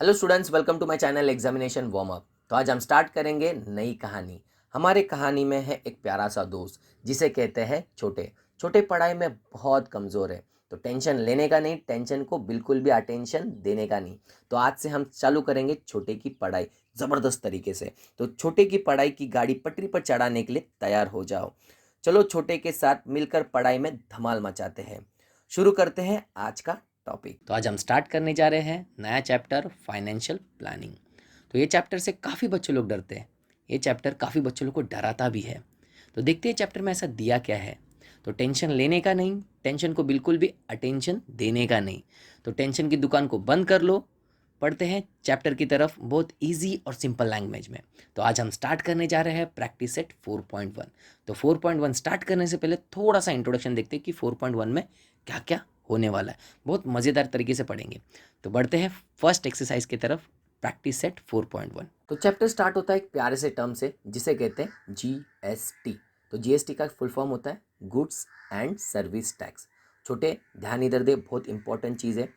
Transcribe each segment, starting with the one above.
Hello students, welcome to my channel examination warm up. तो आज हम स्टार्ट करेंगे नई कहानी। हमारे कहानी में है एक प्यारा सा दोस्त जिसे कहते हैं छोटे। छोटे पढ़ाई में बहुत कमज़ोर है, तो टेंशन लेने का नहीं, टेंशन को बिल्कुल भी अटेंशन देने का नहीं। तो आज से हम चालू करेंगे छोटे की पढ़ाई ज़बरदस्त तरीके से। तो छोटे की पढ़ाई की गाड़ी पटरी पर चढ़ाने के लिए तैयार हो जाओ। चलो छोटे के साथ मिलकर पढ़ाई में धमाल मचाते हैं। शुरू करते हैं आज का टॉपिक। तो आज हम स्टार्ट करने जा रहे हैं नया चैप्टर फाइनेंशियल प्लानिंग। तो ये चैप्टर से काफ़ी बच्चे लोग डरते हैं। ये चैप्टर काफ़ी बच्चे लोग को डराता भी है। तो देखते हैं चैप्टर में ऐसा दिया क्या है। तो टेंशन लेने का नहीं, टेंशन को बिल्कुल भी अटेंशन देने का नहीं। तो टेंशन की दुकान को बंद कर लो। पढ़ते हैं चैप्टर की तरफ बहुत इजी और सिंपल लैंग्वेज में। तो आज हम स्टार्ट करने जा रहे हैं प्रैक्टिस सेट 4.1। तो 4.1 स्टार्ट करने से पहले थोड़ा सा इंट्रोडक्शन देखते हैं कि 4.1 में क्या क्या होने वाला है। बहुत मज़ेदार तरीके से पढ़ेंगे। तो बढ़ते हैं फर्स्ट एक्सरसाइज की तरफ, प्रैक्टिस सेट 4.1। तो चैप्टर स्टार्ट होता है एक प्यारे से टर्म से जिसे कहते हैं जीएसटी। तो जीएसटी का फुल फॉर्म होता है गुड्स एंड सर्विस टैक्स। छोटे ध्यान इधर दे, बहुत इंपॉर्टेंट चीज़ है।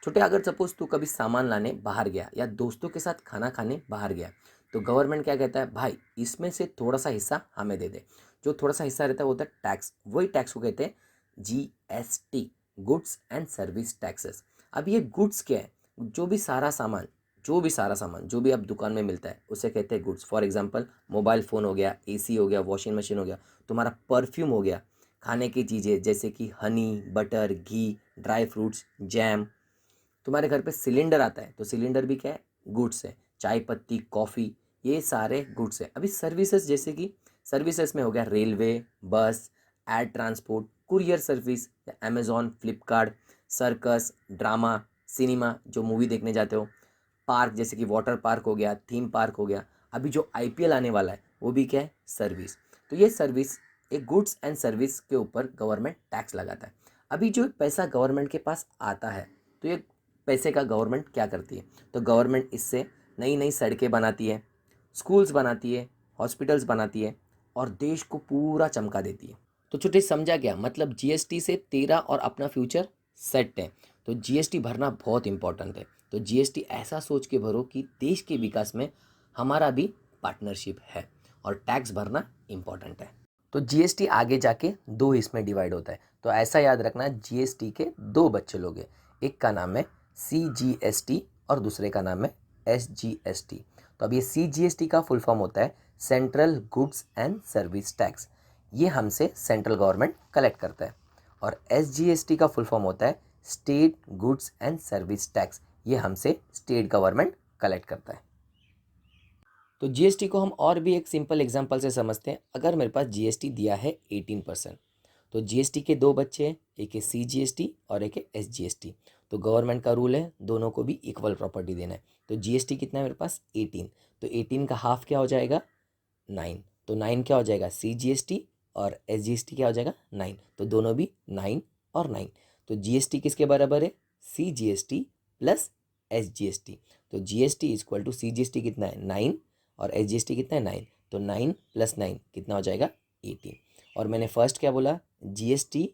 छोटे, अगर सपोज तू कभी सामान लाने बाहर गया या दोस्तों के साथ खाना खाने बाहर गया, तो गवर्नमेंट क्या कहता है, भाई इसमें से थोड़ा सा हिस्सा हमें दे दे। जो थोड़ा सा हिस्सा रहता है वो होता है टैक्स। वही टैक्स को कहते हैं GST, goods and service taxes. अब ये गुड्स क्या है? जो भी अब दुकान में मिलता है उसे कहते हैं goods. For example mobile phone हो गया, एसी हो गया, वॉशिंग मशीन हो गया, तुम्हारा परफ्यूम हो गया, खाने की चीज़ें जैसे कि हनी, बटर, घी, ड्राई फ्रूट्स, जैम। तुम्हारे घर पे सिलेंडर आता है तो सिलेंडर भी क्या है? गुड्स है। चाय पत्ती, कॉफ़ी, ये सारे गुड्स है। अभी सर्विसेज, जैसे कि सर्विसेज में हो गया रेलवे, बस, air transport, courier service, Amazon, Flipkart, circus, drama, cinema जो मूवी देखने जाते हो, पार्क जैसे कि वाटर पार्क हो गया, थीम पार्क हो गया। अभी जो आईपीएल आने वाला है वो भी क्या है? सर्विस। तो ये सर्विस, एक गुड्स एंड सर्विस के ऊपर गवर्नमेंट टैक्स लगाता है। अभी जो पैसा गवर्नमेंट के पास आता है, तो ये पैसे का गवर्नमेंट क्या करती है? तो गवर्नमेंट इससे नई नई सड़कें बनाती है, स्कूल्स बनाती है, हॉस्पिटल्स बनाती है और देश को पूरा चमका देती है। तो छोटे, समझा क्या मतलब? जीएसटी से तेरा और अपना फ्यूचर सेट है। तो जीएसटी भरना बहुत इंपॉर्टेंट है। तो जीएसटी ऐसा सोच के भरो कि देश के विकास में हमारा भी पार्टनरशिप है और टैक्स भरना इंपॉर्टेंट है। तो जीएसटी आगे जाके दो हिस्से में डिवाइड होता है। तो ऐसा याद रखना, जीएसटी के दो बच्चे लोग हैं। एक का नाम है सीजीएसटी और दूसरे का नाम है एसजीएसटी। तो अब ये सीजीएसटी का फुल फॉर्म होता है central goods and service tax. ये हमसे सेंट्रल गवर्नमेंट कलेक्ट करता है। और एसजीएसटी का फुल फॉर्म होता है state goods and service tax. ये हमसे स्टेट गवर्नमेंट कलेक्ट करता है। तो जीएसटी को हम और भी एक सिंपल एग्जांपल से समझते हैं। अगर मेरे पास जीएसटी दिया है 18%, तो जीएसटी के दो बच्चे हैं, एक है सीजीएसटी और एक है एसजीएसटी। तो गवर्नमेंट का रूल है दोनों को भी इक्वल प्रॉपर्टी देना है। तो जीएसटी कितना है मेरे पास? 18। तो 18 का हाफ क्या हो जाएगा? 9। तो 9 क्या हो जाएगा? सीजीएसटी और एसजीएसटी क्या हो जाएगा? 9। तो दोनों भी 9 और 9। तो जीएसटी किसके बराबर है? CGST plus SGST. तो GST is equal to CGST कितना है? 9 और एसजीएसटी कितना है? 9। तो 9 + 9 कितना हो जाएगा? 18। और मैंने फर्स्ट क्या बोला? जीएसटी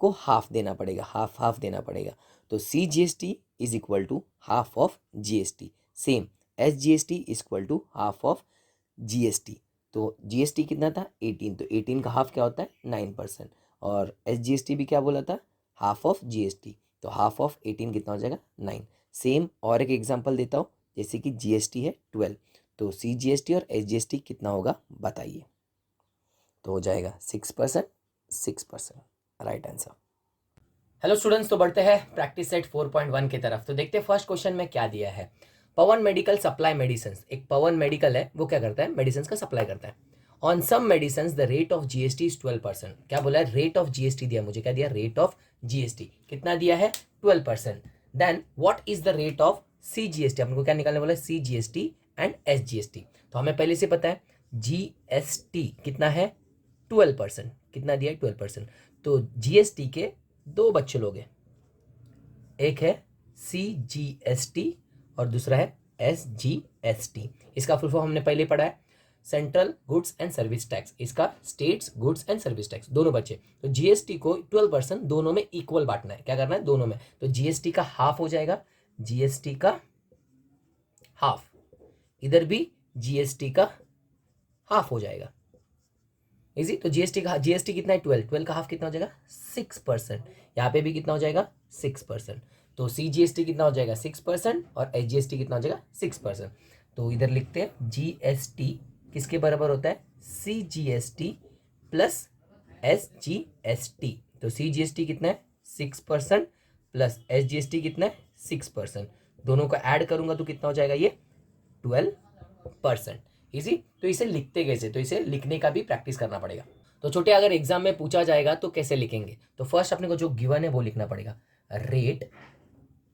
को हाफ देना पड़ेगा, हाफ हाफ देना पड़ेगा। तो CGST is equal to half of GST. Same SGST is equal to half of GST. तो जीएसटी कितना था? 18। तो 18 का हाफ क्या होता है? 9%। और एसजीएसटी भी क्या बोला था? Half of GST. तो हाफ ऑफ 18 कितना हो जाएगा? 9। सेम और एक एग्जांपल देता हूँ, जैसे कि जीएसटी है 12। तो सीजीएसटी और एसजीएसटी कितना होगा बताइए? तो हो जाएगा 6%, 6%, राइट आंसर। हेलो स्टूडेंट्स, तो बढ़ते हैं प्रैक्टिस सेट 4.1 की तरफ। तो देखते हैं फर्स्ट क्वेश्चन में क्या दिया है। पवन मेडिकल सप्लाई मेडिसिन। एक पवन मेडिकल है, वो क्या करता है? मेडिसिन का सप्लाई करता है। On some medicine the rate of GST is 12%। क्या बोला है? रेट ऑफ जीएसटी दिया मुझे। क्या दिया? रेट ऑफ जीएसटी कितना दिया है? 12%। Then what is the rate of CGST? हमको क्या निकालने बोला? CGST and SGST. तो हमें पहले से पता है जीएसटी कितना है? 12%। कितना दिया है? 12%। तो जीएसटी के दो बच्चे लोग हैं, एक है सीजीएसटी और दूसरा है एसजीएसटी। इसका फुल फॉर्म हमने पहले पढ़ा है, central goods and service tax. इसका states goods and service tax. दोनों बच्चे, तो जीएसटी को 12% दोनों में इक्वल बांटना है। क्या करना है? दोनों में। तो जीएसटी का हाफ हो जाएगा, जीएसटी का हाफ, इधर भी जीएसटी का हाफ हो जाएगा। इजी। तो जीएसटी कितना है 12, 12 का हाफ कितना हो जाएगा 6%। यहाँ पे भी कितना हो जाएगा 6%। तो सीजीएसटी कितना हो जाएगा 6% और एसजीएसटी कितना हो जाएगा 6%। तो इधर लिखते हैं जीएसटी किसके बराबर होता है सीजीएसटी प्लस एसजीएसटी। तो सीजीएसटी कितना है 6% प्लस एसजीएसटी कितना है 6%। दोनों को ऐड करूंगा तो कितना हो जाएगा ये 12%। इजी। तो इसे लिखते कैसे, तो इसे लिखने का भी प्रैक्टिस करना पड़ेगा। तो छोटे अगर एग्जाम में पूछा जाएगा तो कैसे लिखेंगे, तो फर्स्ट अपने को जो गिवन है वो लिखना पड़ेगा। रेट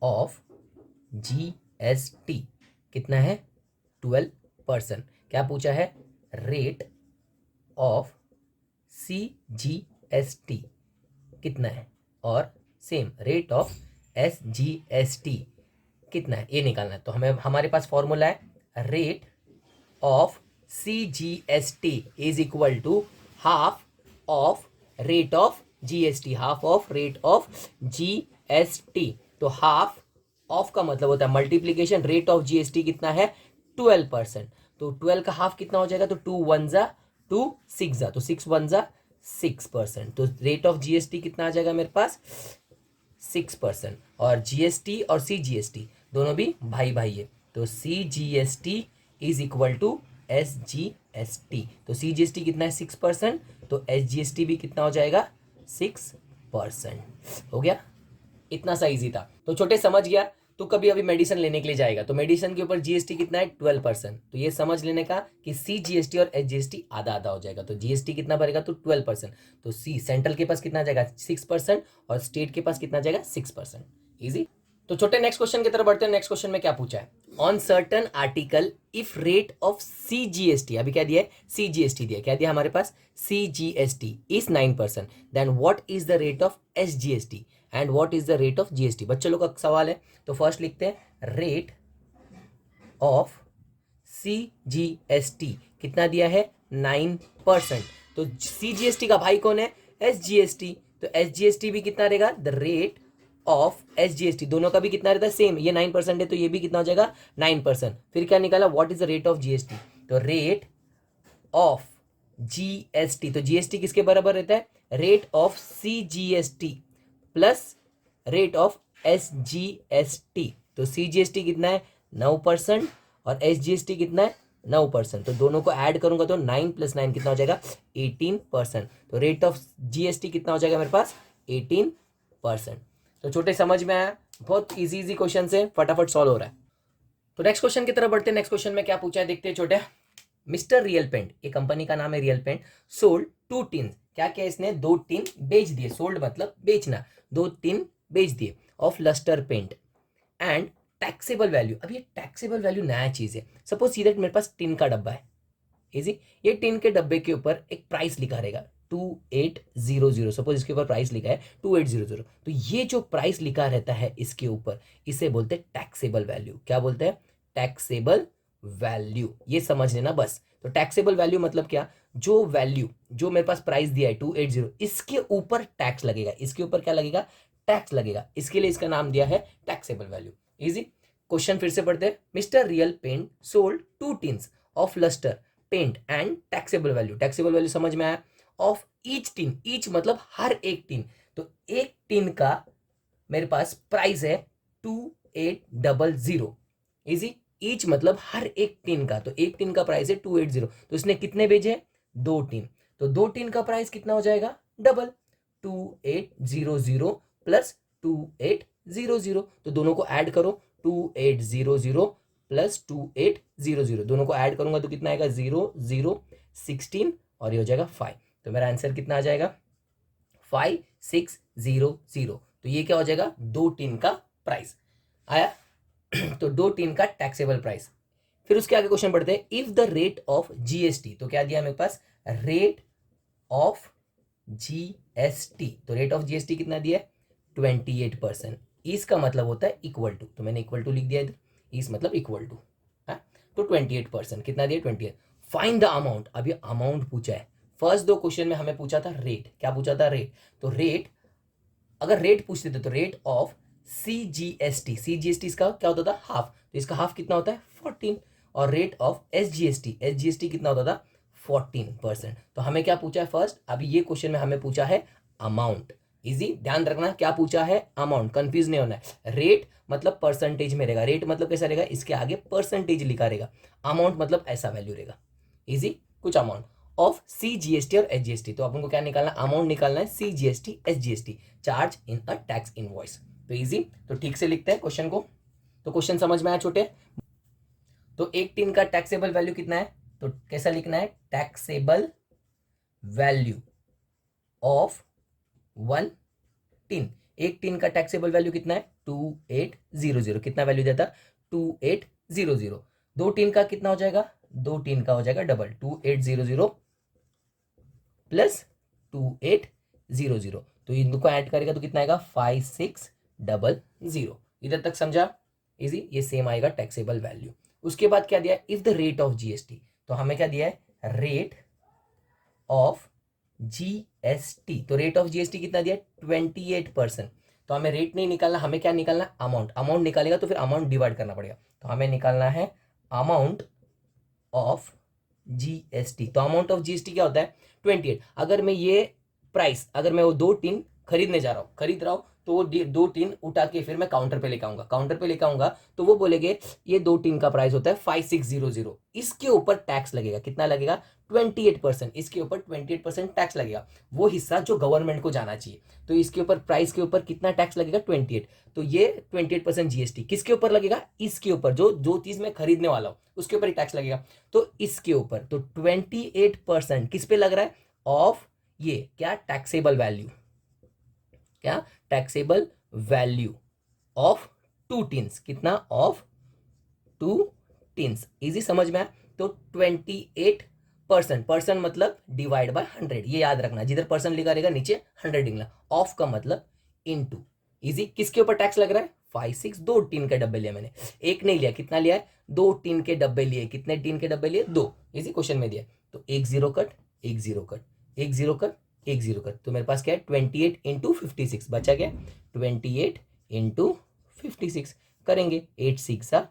ऑफ जीएसटी कितना है 12%। क्या पूछा है रेट ऑफ सीजीएसटी कितना है, और सेम रेट ऑफ एसजीएसटी कितना है ये निकालना है। तो हमें हमारे पास फॉर्मूला है rate of CGST is equal to half of rate of GST, half of rate of GST। तो हाफ ऑफ का मतलब होता है मल्टीप्लीकेशन, रेट ऑफ जीएसटी कितना है 12%। तो 12 का हाफ कितना हो जाएगा, तो 2 1 जा 2 6 जा, तो 6 1 जा 6%। तो रेट ऑफ जीएसटी कितना आ जाएगा मेरे पास 6%। और जीएसटी और सीजीएसटी दोनों भी भाई भाई है, तो CGST is equal to SGST. तो सीजीएसटी कितना है 6%, तो एसजीएसटी भी कितना हो जाएगा 6%। हो गया, इतना सा इजी था। तो छोटे समझ गया। तो कभी अभी मेडिसिन लेने के लिए जाएगा तो मेडिसिन के ऊपर जीएसटी कितना है 12%। तो ये समझ लेने का कि सीजीएसटी और एसजीएसटी आधा आधा हो जाएगा। तो जीएसटी कितना भरेगा तो 12%। तो सी सेंट्रल के पास कितना जाएगा 6% और स्टेट के पास कितना जाएगा 6%। इजी। तो छोटे नेक्स्ट क्वेश्चन की तरफ बढ़ते हैं। नेक्स्ट क्वेश्चन में क्या पूछा है, on certain article if rate of CGST, अभी क्या दिया है सीजीएसटी दिया, क्या दिया हमारे पास CGST is 9%, then what is the rate of SGST and what is the rate of GST. बच्चों लोग का सवाल है। तो फर्स्ट लिखते हैं रेट ऑफ सीजीएसटी कितना दिया है 9%। तो सीजीएसटी का भाई कौन है एसजीएसटी, तो एसजीएसटी भी कितना रहेगा द रेट ऑफ एसजीएसटी, दोनों का भी कितना रहता है सेम, ये 9% है तो ये भी कितना हो जाएगा 9%। फिर क्या निकाला what is the rate of GST, तो रेट ऑफ जीएसटी, तो जीएसटी किसके बराबर रहता है rate of CGST plus rate of SGST. तो सीजीएसटी कितना है 9% और एसजीएसटी कितना है 9%। तो दोनों को ऐड करूंगा तो 9 + 9 कितना हो जाएगा 18%। तो रेट ऑफ जीएसटी कितना हो जाएगा मेरे पास 18%। तो छोटे समझ में आया, बहुत इजी इजी क्वेश्चन से फटाफट सॉल्व हो रहा है। तो नेक्स्ट क्वेश्चन की तरफ बढ़ते हैं। नेक्स्ट क्वेश्चन में क्या पूछा है देखते हैं छोटे। मिस्टर रियल पेंट, ये कंपनी का नाम है रियल पेंट, सोल्ड 2 टिन, क्या क्या इसने 2 टिन बेच दिए, सोल्ड मतलब बेचना, 2 टिन बेच दिए of lustre paint and taxable value. अब ये टैक्सेबल वैल्यू नया चीज है। सपोज सी दैट मेरे पास टिन का डब्बा है, इजी, ये टिन के डब्बे के ऊपर एक प्राइस लिखा रहेगा 2800, सपोज इसके ऊपर प्राइस लिखा है 2800। तो ये जो प्राइस लिखा रहता है इसके ऊपर, इसे बोलते हैं टैक्सेबल वैल्यू। क्या बोलते हैं टैक्सेबल वैल्यू, ये समझ लेना बस। तो टैक्सेबल वैल्यू मतलब क्या, जो वैल्यू जो मेरे पास प्राइस दिया है 280, इसके ऊपर टैक्स लगेगा, इसके ऊपर क्या लगेगा टैक्स लगेगा, इसके लिए इसका नाम दिया है टैक्सेबल वैल्यू। इजी। क्वेश्चन फिर से पढ़ते हैं। Mister real paint sold 2 tins of lustre paint and taxable value, taxable value समझ में आया, ऑफ ईच टिन, ईच मतलब हर एक टिन, तो एक टिन का मेरे पास प्राइस है 2800। इजी। ईच मतलब हर एक टिन का, तो एक टिन का प्राइस है 280, तो इसने कितने भेजे 2 टिन, तो 2 टिन का प्राइस कितना हो जाएगा डबल 2800 प्लस 2800। तो दोनों को ऐड करो 2800 प्लस 2800, दोनों को ऐड करूंगा तो कितना आएगा 0 0 16 और ये हो जाएगा 5। तो मेरा आंसर कितना आ जाएगा 5600। तो ये क्या हो जाएगा 2 टिन का प्राइस आया। तो 2 टिन का टैक्सेबल प्राइस। फिर उसके आगे क्वेश्चन पढ़ते हैं। If the rate of GST, तो क्या दिया मेरे पास रेट ऑफ जीएसटी, तो रेट ऑफ जीएसटी कितना दिया 28%। इसका मतलब होता है इक्वल टू, तो मैंने इक्वल टू लिख दिया इधर, इस मतलब इक्वल टू है, तो 28% कितना दिया 28। फाइंड द अमाउंट, अभी अमाउंट पूछा है। फर्स्ट 2 क्वेश्चन में हमें पूछा था रेट, क्या पूछा था रेट, तो रेट अगर रेट पूछते थे तो रेट ऑफ CGST, CGST इसका क्या होता था, हाफ, तो इसका हाफ कितना होता है 14, और रेट ऑफ SGST कितना होता था 14%। तो हमें क्या पूछा है फर्स्ट, अभी ये क्वेश्चन में हमें पूछा है अमाउंट। इजी, ध्यान रखना क्या पूछा है, अमाउंट, कंफ्यूज नहीं होना है। रेट मतलब परसेंटेज में रहेगा, रेट मतलब कैसा रहेगा, इसके आगे परसेंटेज लिखा रहेगा, अमाउंट मतलब ऐसा वैल्यू रहेगा। इजी, कुछ अमाउंट ऑफ CGST और SGST, तो अपन को क्या निकालना, अमाउंट निकालना है CGST SGST, charge in a tax invoice. तो इजी, तो ठीक से लिखते हैं क्वेश्चन को। तो क्वेश्चन समझ में आया छोटे। तो एक टिन का टैक्सेबल वैल्यू कितना है, तो कैसा लिखना है, टैक्सेबल वैल्यू ऑफ 1 टिन, एक टिन का टैक्सेबल वैल्यू कितना है 2800, कितना वैल्यू देता 2800। दो टिन का कितना हो जाएगा, दो टिन का हो जाएगा डबल, 2800 प्लस 2800, तो इनको ऐड करेगा तो कितना आएगा 5600। इधर तक समझा, इजी, ये सेम आएगा टैक्सेबल वैल्यू। उसके बाद क्या दिया है, if the rate of GST, तो हमें क्या दिया है, रेट ऑफ GST, तो रेट ऑफ GST कितना दिया 28%। तो हमें रेट नहीं निकालना, हमें क्या निकालना, अमाउंट, अमाउंट निकालेगा तो फिर अमाउंट डिवाइड करना पड़ेगा, तो हमें निकालना है अमाउंट ऑफ GST। तो अमाउंट ऑफ GST क्या होता है 28। अगर मैं ये प्राइस, अगर मैं वो दो टिन खरीदने जा रहा हूँ, खरीद रहा हूँ, तो वो दो टीन उठा के फिर मैं काउंटर पे लेकर आऊंगा, काउंटर पे लेकर आऊंगा तो वो बोलेंगे ये दो टीन का प्राइस होता है 5600, इसके ऊपर टैक्स लगेगा, कितना लगेगा 28%, इसके ऊपर 28% टैक्स लगेगा, वो हिस्सा जो गवर्नमेंट को जाना चाहिए। तो इसके ऊपर प्राइस के ऊपर कितना टैक्स लगेगा 28, तो ये 28% GST किसके ऊपर लगेगा, इसके ऊपर, जो जो चीज मैं खरीदने वाला हूँ उसके ऊपर ही टैक्स लगेगा, तो इसके ऊपर, तो 28% किस पे लग रहा है, ऑफ ये क्या टैक्सेबल वैल्यू, क्या taxable value of two tins, कितना ऑफ टू टिन्स। इजी समझ में आया, तो 28%, परसेंट मतलब डिवाइड बाय 100, ये याद रखना, जिधर परसेंट लिखा रहेगा नीचे 100 लिखना, ऑफ का मतलब इनटू। इजी, किसके ऊपर टैक्स लग रहा है 56, दो टीन के डब्बे लिए मैंने, एक नहीं लिया, कितना लिया है दो टीन के डब्बे लिए, कितने टीन के डब्बे लिए दो, इजी क्वेश्चन में दिया, तो एक जीरो कट, एक जीरो कट, एक जीरो कट, एक जीरो कट, तो मेरे पास क्या है 28 इंटू 56 बचा, क्या 28 इंटू 56 करेंगे, 8 6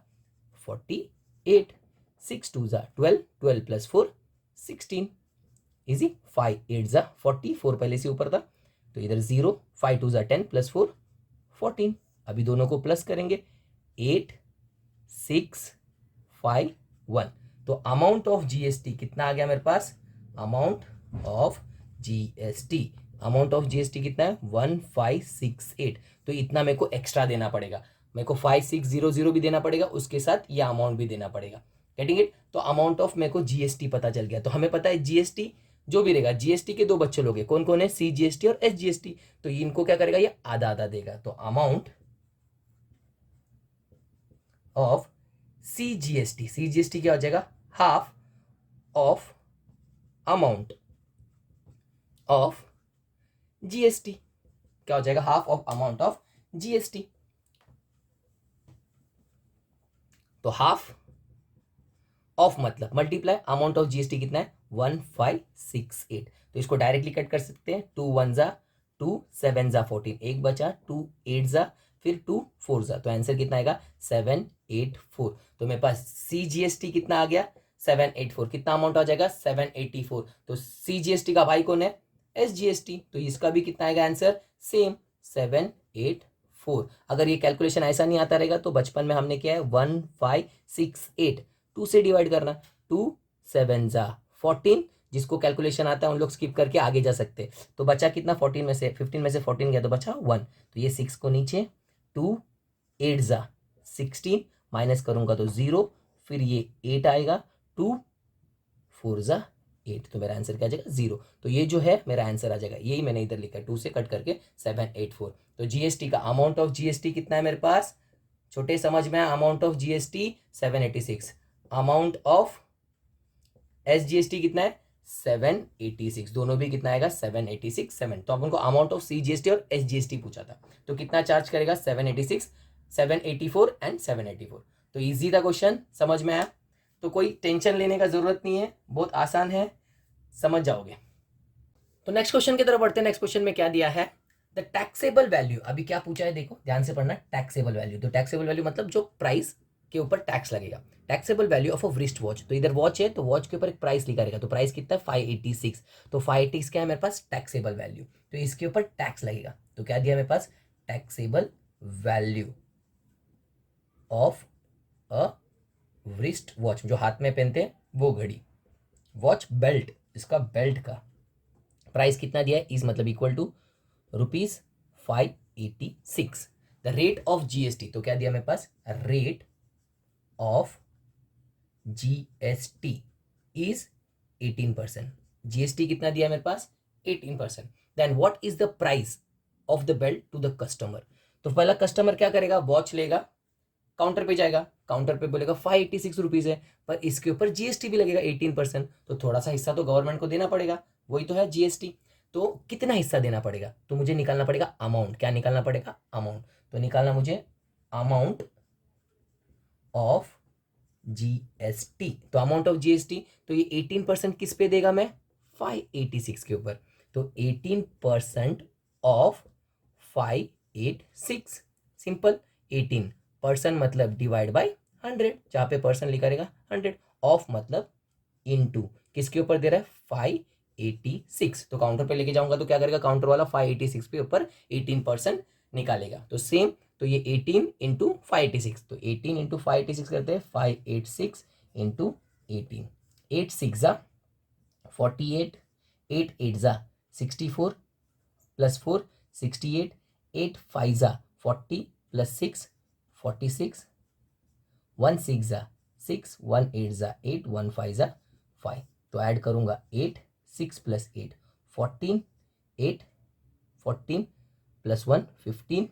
48, 6 2 12, 12 प्लस 4 16, इजी, 5 8 40, 4 पहले से ऊपर था तो इधर 0, 5 2 10 प्लस 4 14, अभी दोनों को प्लस करेंगे 8 6 5 1, तो अमाउंट ऑफ GST कितना आ गया मेरे पास, amount of GST, amount of GST कितना है 1568, तो इतना मेरे को एक्स्ट्रा देना पड़ेगा, मेरे को 5600 भी देना पड़ेगा, उसके साथ ये अमाउंट भी देना पड़ेगा, गेटिंग इट। तो अमाउंट ऑफ मेरे को GST पता चल गया, तो हमें पता है GST जो भी रहेगा, GST के दो बच्चे लोग हैं, कौन कौन है CGST और SGST, तो इनको क्या करेगा, ये आधा आधा देगा, तो अमाउंट ऑफ CGST क्या हो जाएगा, half of amount of GST, क्या हो जाएगा, half of amount of GST, तो हाफ ऑफ मतलब मल्टीप्लाई अमाउंट ऑफ GST कितना है 1568, तो इसको डायरेक्टली कट कर सकते हैं, 2 1 2 7 14, एक बचा 2 8 फिर 2 4 तो आंसर कितना आएगा 784, तो मेरे पास CGST कितना आ गया 784, कितना अमाउंट आ जाएगा 784, तो CGST का भाई कौन है SGST, तो इसका भी कितना आएगा आंसर सेम 784। अगर ये कैलकुलेशन ऐसा नहीं आता रहेगा तो बचपन में हमने किया है 1568, 2 से डिवाइड करना, 2 7 14, जिसको कैलकुलेशन आता है उन लोग स्किप करके आगे जा सकते, तो बचा कितना 14 में से 15 में से 14 गया तो बचा 1, तो ये 6 को नीचे, 2 8 16 माइनस करूंगा तो 0, फिर ये 8 आएगा, 2 4 8, तो मेरा आंसर क्या आ जाएगा 0, तो ये जो है मेरा आंसर आ जाएगा, यही मैंने इधर लिखा है 2 से कट करके 784। तो GST का अमाउंट ऑफ GST कितना है मेरे पास, छोटे समझ में, amount of GST 786, amount of SGST कितना है 786, दोनों भी कितना आएगा 786 7, तो अपन को अमाउंट ऑफ CGST और SGST पूछा था, तो कितना चार्ज करेगा 786 784 एंड 784, तो इजी था क्वेश्चन, समझ में आया, तो कोई टेंशन लेने का जरूरत नहीं है, बहुत आसान है, समझ जाओगे। तो नेक्स्ट क्वेश्चन की तरफ बढ़ते हैं। नेक्स्ट क्वेश्चन में क्या दिया है, द टैक्सेबल वैल्यू, अभी क्या पूछा है देखो ध्यान से पढ़ना, टैक्सेबल वैल्यू। तो टैक्सेबल वैल्यू मतलब जो प्राइस के ऊपर टैक्स लगेगा। Taxable value of a wrist watch, तो इधर वॉच है तो वॉच के ऊपर एक प्राइस लिखा रहेगा, तो प्राइस कितना है 586, तो 586 क्या है मेरे पास टैक्सेबल वैल्यू, तो इसके ऊपर टैक्स लगेगा। तो क्या दिया मेरे पास taxable value of a wrist watch, जो हाथ में पहनते हैं वो घड़ी, वॉच बेल्ट, इसका बेल्ट का प्राइस कितना दिया है, इज मतलब equal to ₹586। The rate of GST, तो क्या दिया मेरे पास rate of GST is 18%। GST कितना दिया मेरे पास 18%। Then what is the price of the belt to the customer, तो पहला कस्टमर क्या करेगा, वॉच लेगा, काउंटर पे जाएगा, काउंटर पे बोलेगा 586 रुपीज है, पर इसके ऊपर जीएसटी भी लगेगा 18%, तो थोड़ा सा हिस्सा तो गवर्नमेंट को देना पड़ेगा, वही तो है जीएसटी। तो कितना हिस्सा देना पड़ेगा, तो मुझे निकालना पड़ेगा अमाउंट, क्या निकालना पड़ेगा अमाउंट, तो निकालना मुझे अमाउंट ऑफ जीएसटी, तो अमाउंट ऑफ जीएसटी, तो ये 18% किस पे देगा मैं 586 के ऊपर, तो 18% ऑफ 586, सिंपल। 18% मतलब डिवाइड बाय 100, जहाँ पे परसेंट लिखा रहेगा 100, ऑफ मतलब इनटू किसके ऊपर दे रहा है 586, तो काउंटर पे लेके जाऊंगा तो क्या करेगा काउंटर वाला 586 पे ऊपर 18% निकालेगा, तो सेम, तो ये 18 इंटू 586, तो 18 इंटू 586 करते हैं 586 इंटू 18, 8 6 जा 48, 8 8 जा 64 प्लस 4 68, 8 5 जा 40 प्लस 6 46, 1 6 जा 6, 1 8 जा 8, 1 5 जा 5, तो ऐड करूंगा 8 6 प्लस 8 14, 8 14 प्लस 1 15,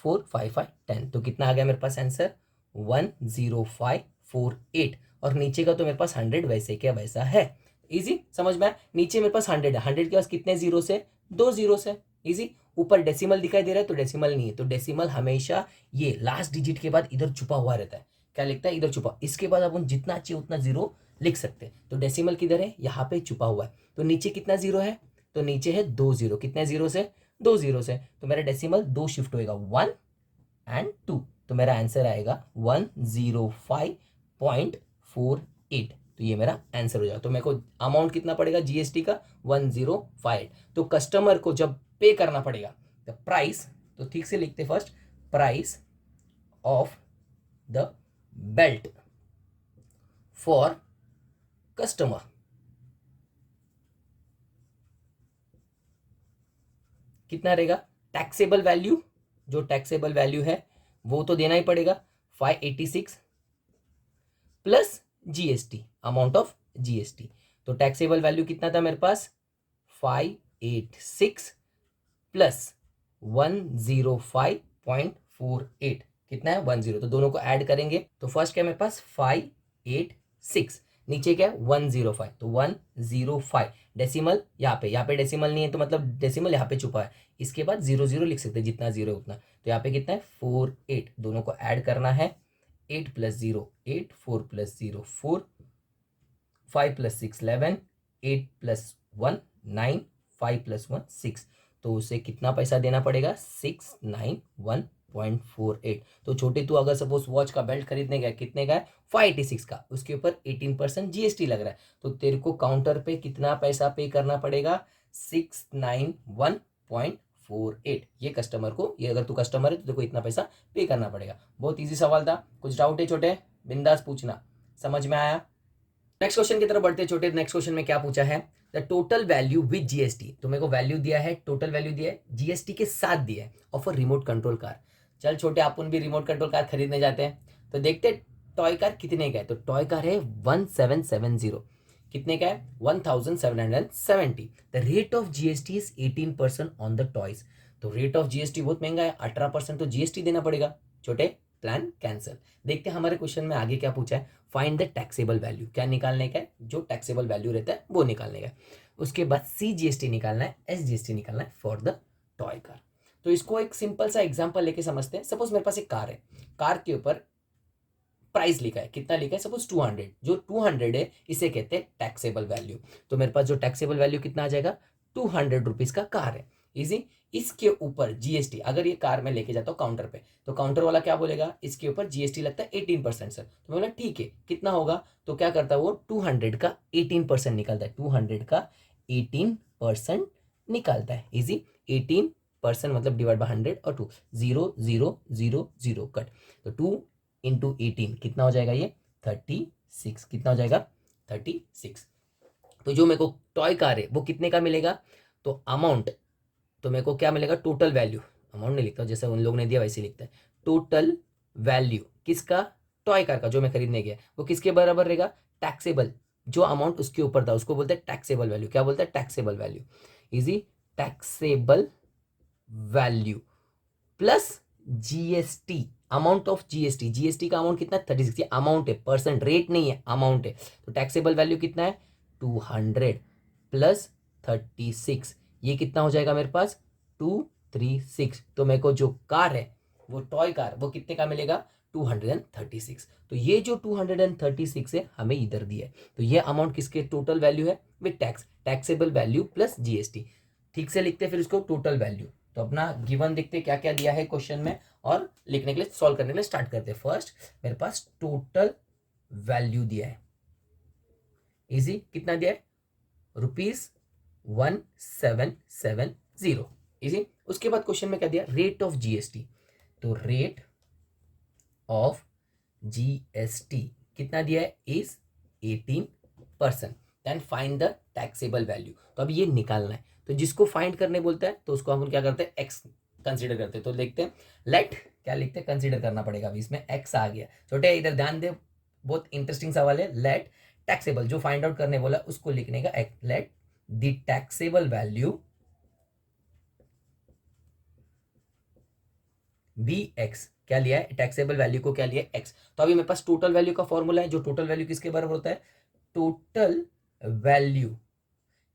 4 5 5 10, तो कितना आ गया मेरे पास आंसर 10548, और नीचे का तो मेरे पास 100 वैसे क्या वैसा है, इजी समझ में आया। नीचे मेरे पास 100 है, 100 के पास कितने जीरो से 2 जीरो से, इजी। ऊपर डेसिमल दिखाई दे रहा है तो डेसिमल नहीं है, तो डेसिमल हमेशा ये लास्ट डिजिट के बाद इधर छुपा हुआ रहता है, क्या लिखता है इधर छुपा, इसके बाद अपन जितना चाहिए उतना जीरो लिख सकते हैं, तो डेसिमल किधर है यहाँ पे छुपा हुआ है, तो नीचे कितना जीरो है, तो नीचे है 2 जीरो, कितने जीरो से 2 जीरो से, तो मेरा डेसिमल 2 शिफ्ट होएगा 1 एंड 2, तो मेरा आंसर आएगा 105.48, तो ये मेरा आंसर हो जाएगा। तो मेरे को अमाउंट कितना पड़ेगा जीएसटी का 105, तो कस्टमर को जब पे करना पड़ेगा द प्राइस, तो ठीक से लिखते first, price of the belt for customer कितना रहेगा, टैक्सेबल वैल्यू, जो टैक्सेबल वैल्यू है वो तो देना ही पड़ेगा 586 plus GST, amount of GST, तो टैक्सेबल वैल्यू कितना था मेरे पास 586 प्लस 105.48, कितना है 10, तो दोनों को ऐड करेंगे, तो फर्स्ट क्या मेरे पास 586, नीचे क्या है 105, तो 105, डेसिमल यहाँ पे डेसिमल नहीं है तो मतलब डेसिमल यहाँ पे छुपा है, इसके बाद 00 लिख सकते हैं, जितना जीरो उतना, तो यहाँ पे कितना है 48, दोनों को ऐड करना है, 8 plus 0 8, 4 plus 0 4, 5 plus 6 11, 8 plus 1 9, 5 plus 1 6, तो उसे कितना पैसा देना पड़ेगा 691.48, तो छोटे तू अगर सपोज वॉच का बेल्ट खरीदने गया कितने का है 586 का, उसके ऊपर 18% जीएसटी लग रहा है, तो तेरे को काउंटर पे कितना पैसा पे करना पड़ेगा 691.48, ये कस्टमर को, ये अगर तू कस्टमर है तो तेरे को इतना पैसा पे करना पड़ेगा। बहुत ईजी सवाल था, कुछ डाउट है छोटे बिंदास पूछना, समझ में आया। नेक्स्ट क्वेश्चन की तरफ बढ़ते छोटे, नेक्स्ट क्वेश्चन में क्या पूछा है, the total value with GST, तो मेरे को वैल्यू दिया है, टोटल वैल्यू दिया है, जीएसटी के साथ दिया है, of a remote control car. चल छोटे अपन भी रिमोट कंट्रोल कार खरीदने जाते हैं, तो देखते टॉय कार कितने का है, तो टॉय कार है 1770, कितने का है 1770, the rate of GST is 18% on the toys, तो रेट ऑफ जीएसटी बहुत महंगा है, 18% तो जीएसटी देना पड़ेगा, छोटे प्लान कैंसिल। देखते हैं हमारे क्वेश्चन में आगे क्या पूछा है, फाइंड द टैक्सेबल वैल्यू, क्या निकालने का है, जो टैक्सेबल वैल्यू रहता है वो निकालने का है, उसके बाद सीजीएसटी निकालना है, एसजीएसटी निकालना है फॉर द टॉय कार। तो इसको एक सिंपल सा एग्जांपल लेके समझते हैं। सपोज मेरे पास एक कार है, कार के ऊपर प्राइस लिखा है, कितना लिखा है सपोज 200, जो 200 है इसे कहते हैं टैक्सेबल वैल्यू, तो मेरे पास जो टैक्सेबल वैल्यू कितना आ जाएगा 200 रुपीज का कार है, इजी। इसके ऊपर जीएसटी, अगर ये कार में लेके जाता हूँ काउंटर पे, तो काउंटर वाला क्या बोलेगा, इसके ऊपर जीएसटी लगता है 18% सर। तो मैं बोला ठीक है, कितना होगा, तो क्या करता है वो 200 का 18% निकालता है, 200 का 18% निकालता है। इजी, 18% मतलब डिवाइड बाय 100 और 2, 0 0 0 0 कट, तो 2 इंटू 18 कितना हो जाएगा, ये 36, कितना हो जाएगा 36। तो जो मेरे को टॉय कार है वो कितने का मिलेगा, तो अमाउंट, तो मेरे को क्या मिलेगा, टोटल वैल्यू, अमाउंट नहीं लिखता जैसे उन लोग ने दिया वैसे लिखता है, टोटल वैल्यू किसका, टॉय कार का जो मैं खरीदने गया, वो किसके बराबर रहेगा, टैक्सेबल, जो अमाउंट उसके ऊपर था उसको बोलते हैं टैक्सेबल वैल्यू। क्या बोलते हैं, taxable value. Easy, taxable value plus GST, amount of GST, GST का अमाउंट कितना है 36, अमाउंट है, परसेंट रेट नहीं है, अमाउंट है। तो टैक्सेबल वैल्यू कितना है 200 प्लस 36, ये कितना हो जाएगा मेरे पास 236। तो मेरे को जो कार है वो टॉय कार वो कितने का मिलेगा 236। तो ये जो 236 है हमें इधर दिया है, तो ये अमाउंट किसके टोटल वैल्यू है with tax, taxable value plus GST. ठीक से लिखते हैं फिर इसको टोटल वैल्यू। तो अपना गिवन देखते क्या क्या दिया है क्वेश्चन में और लिखने के लिए सॉल्व करने के लिए स्टार्ट करते हैं। फर्स्ट मेरे पास टोटल वैल्यू दिया है, इजी, कितना दिया है ₹1770, इजी। उसके बाद क्वेश्चन में क्या दिया, रेट ऑफ जीएसटी, तो रेट ऑफ जीएसटी कितना दिया है is 18%। Then find the taxable value, तो अब ये निकालना है, तो जिसको फाइंड करने बोलता है तो उसको हम क्या करते हैं एक्स कंसीडर करते हैं। तो देखते हैं लेट, क्या लिखते हैं, कंसीडर करना पड़ेगा, अभी इसमें एक्स आ गया। छोटे इधर ध्यान दे, बहुत इंटरेस्टिंग सवाल है। लेट टैक्सेबल, जो फाइंड आउट करने बोला उसको लिखने का, let the taxable value be x, क्या लिया है टैक्सेबल वैल्यू को, क्या लिया है एक्स। तो अभी मेरे पास टोटल वैल्यू का फॉर्मूला है, जो टोटल वैल्यू किसके बराबर होता है, टोटल वैल्यू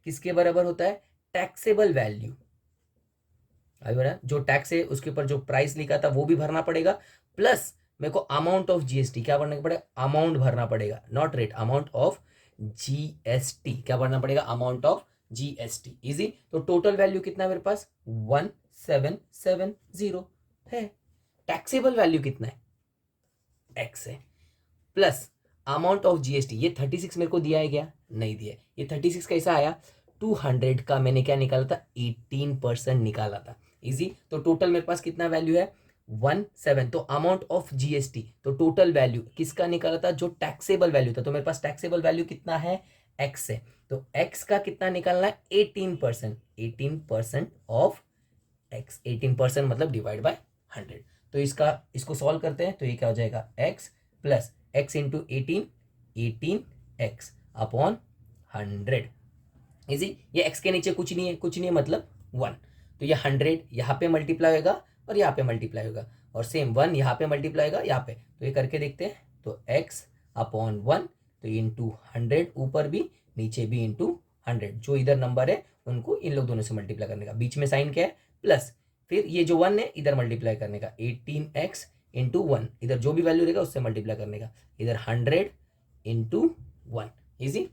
किसके बराबर होता है, टैक्सेबल वैल्यू। अभी बड़ा जो टैक्स है उसके ऊपर जो प्राइस लिखा था वो भी भरना पड़ेगा, प्लस मेरे को अमाउंट ऑफ जीएसटी क्या भरना पड़ेगा, अमाउंट भरना पड़ेगा, not rate, amount of GST, क्या भरना पड़ेगा, अमाउंट ऑफ जीएसटी। इजी, तो टोटल वैल्यू कितना है मेरे पास 1770 है, टैक्सेबल वैल्यू कितना है एक्स है, प्लस अमाउंट ऑफ जीएसटी, ये 36 मेरे को दिया है क्या, नहीं दिया। ये 36 कैसा आया, 200 का मैंने क्या निकाला था 18% निकाला था। इजी, तो टोटल मेरे पास कितना वैल्यू है 17, तो अमाउंट ऑफ जीएसटी, तो टोटल वैल्यू किसका निकाला था, जो टैक्सेबल वैल्यू था, तो मेरे पास टैक्सेबल वैल्यू कितना है एक्स है, तो एक्स का कितना निकालना है 18%, 18% ऑफ एक्स, 18% मतलब डिवाइड बाय 100। तो इसको सॉल्व करते हैं, तो ये क्या हो जाएगा x plus x into 18 x upon 100। Easy, ये एक्स के नीचे कुछ नहीं है, कुछ नहीं है मतलब 1, तो ये 100 यहाँ पे मल्टीप्लाई होगा और यहाँ पे मल्टीप्लाई होगा, और सेम 1 यहाँ पे मल्टीप्लाई होगा यहाँ पे, तो ये करके देखते हैं, तो x अपॉन 1, तो इंटू 100 ऊपर भी नीचे भी इंटू 100, जो इधर नंबर है उनको इन लोग दोनों से मल्टीप्लाई करने का, बीच में साइन क्या है प्लस, फिर ये जो 1 है इधर मल्टीप्लाई करने का, 18x इंटू 1, इधर जो भी वैल्यू रहेगा उससे मल्टीप्लाई करने का, इधर 100 इंटू 1। इजी,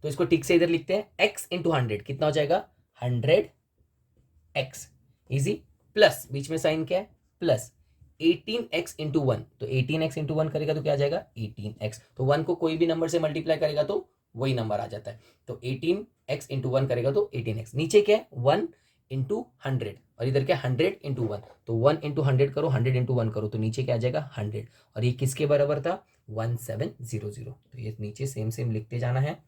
तो इसको ठीक से इधर लिखते हैं, x इंटू 100 कितना हो जाएगा 100x, इजी, प्लस बीच में साइन क्या है प्लस 18x इंटू 1, तो 18x इंटू 1 करेगा तो क्या आ जाएगा 18x, तो 1 को कोई भी नंबर से मल्टीप्लाई करेगा तो वही नंबर आ जाता है, तो 18x इंटू 1 करेगा तो 18x, नीचे क्या है 1 इंटू 100 और इधर क्या 100 इंटू 1, तो 1 इंटू 100 करो, 100 इंटू 1 करो, तो नीचे क्या आ जाएगा 100, और ये किसके बराबर था 1700, तो ये नीचे सेम सेम लिखते जाना है,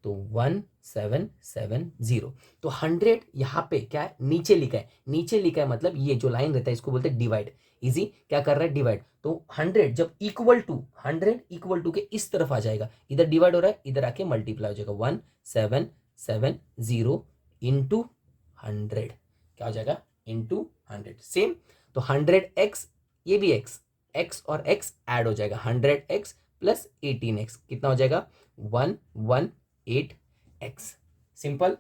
तो 1770, तो 100 यहाँ पे क्या है नीचे लिखा है, नीचे लिखा है मतलब ये जो लाइन रहता है इसको बोलते हैं डिवाइड। इजी, क्या कर रहा है डिवाइड, तो 100 जब इक्वल टू 100 इक्वल टू के इस तरफ आ जाएगा, इधर डिवाइड हो रहा है इधर आके मल्टीप्लाई हो जाएगा, 1770 इंटू 100 क्या हो जाएगा इंटू 100, सेम, तो 100x, ये भी x और x ऐड हो जाएगा, 100x प्लस 18x कितना हो जाएगा 118x, सिंपल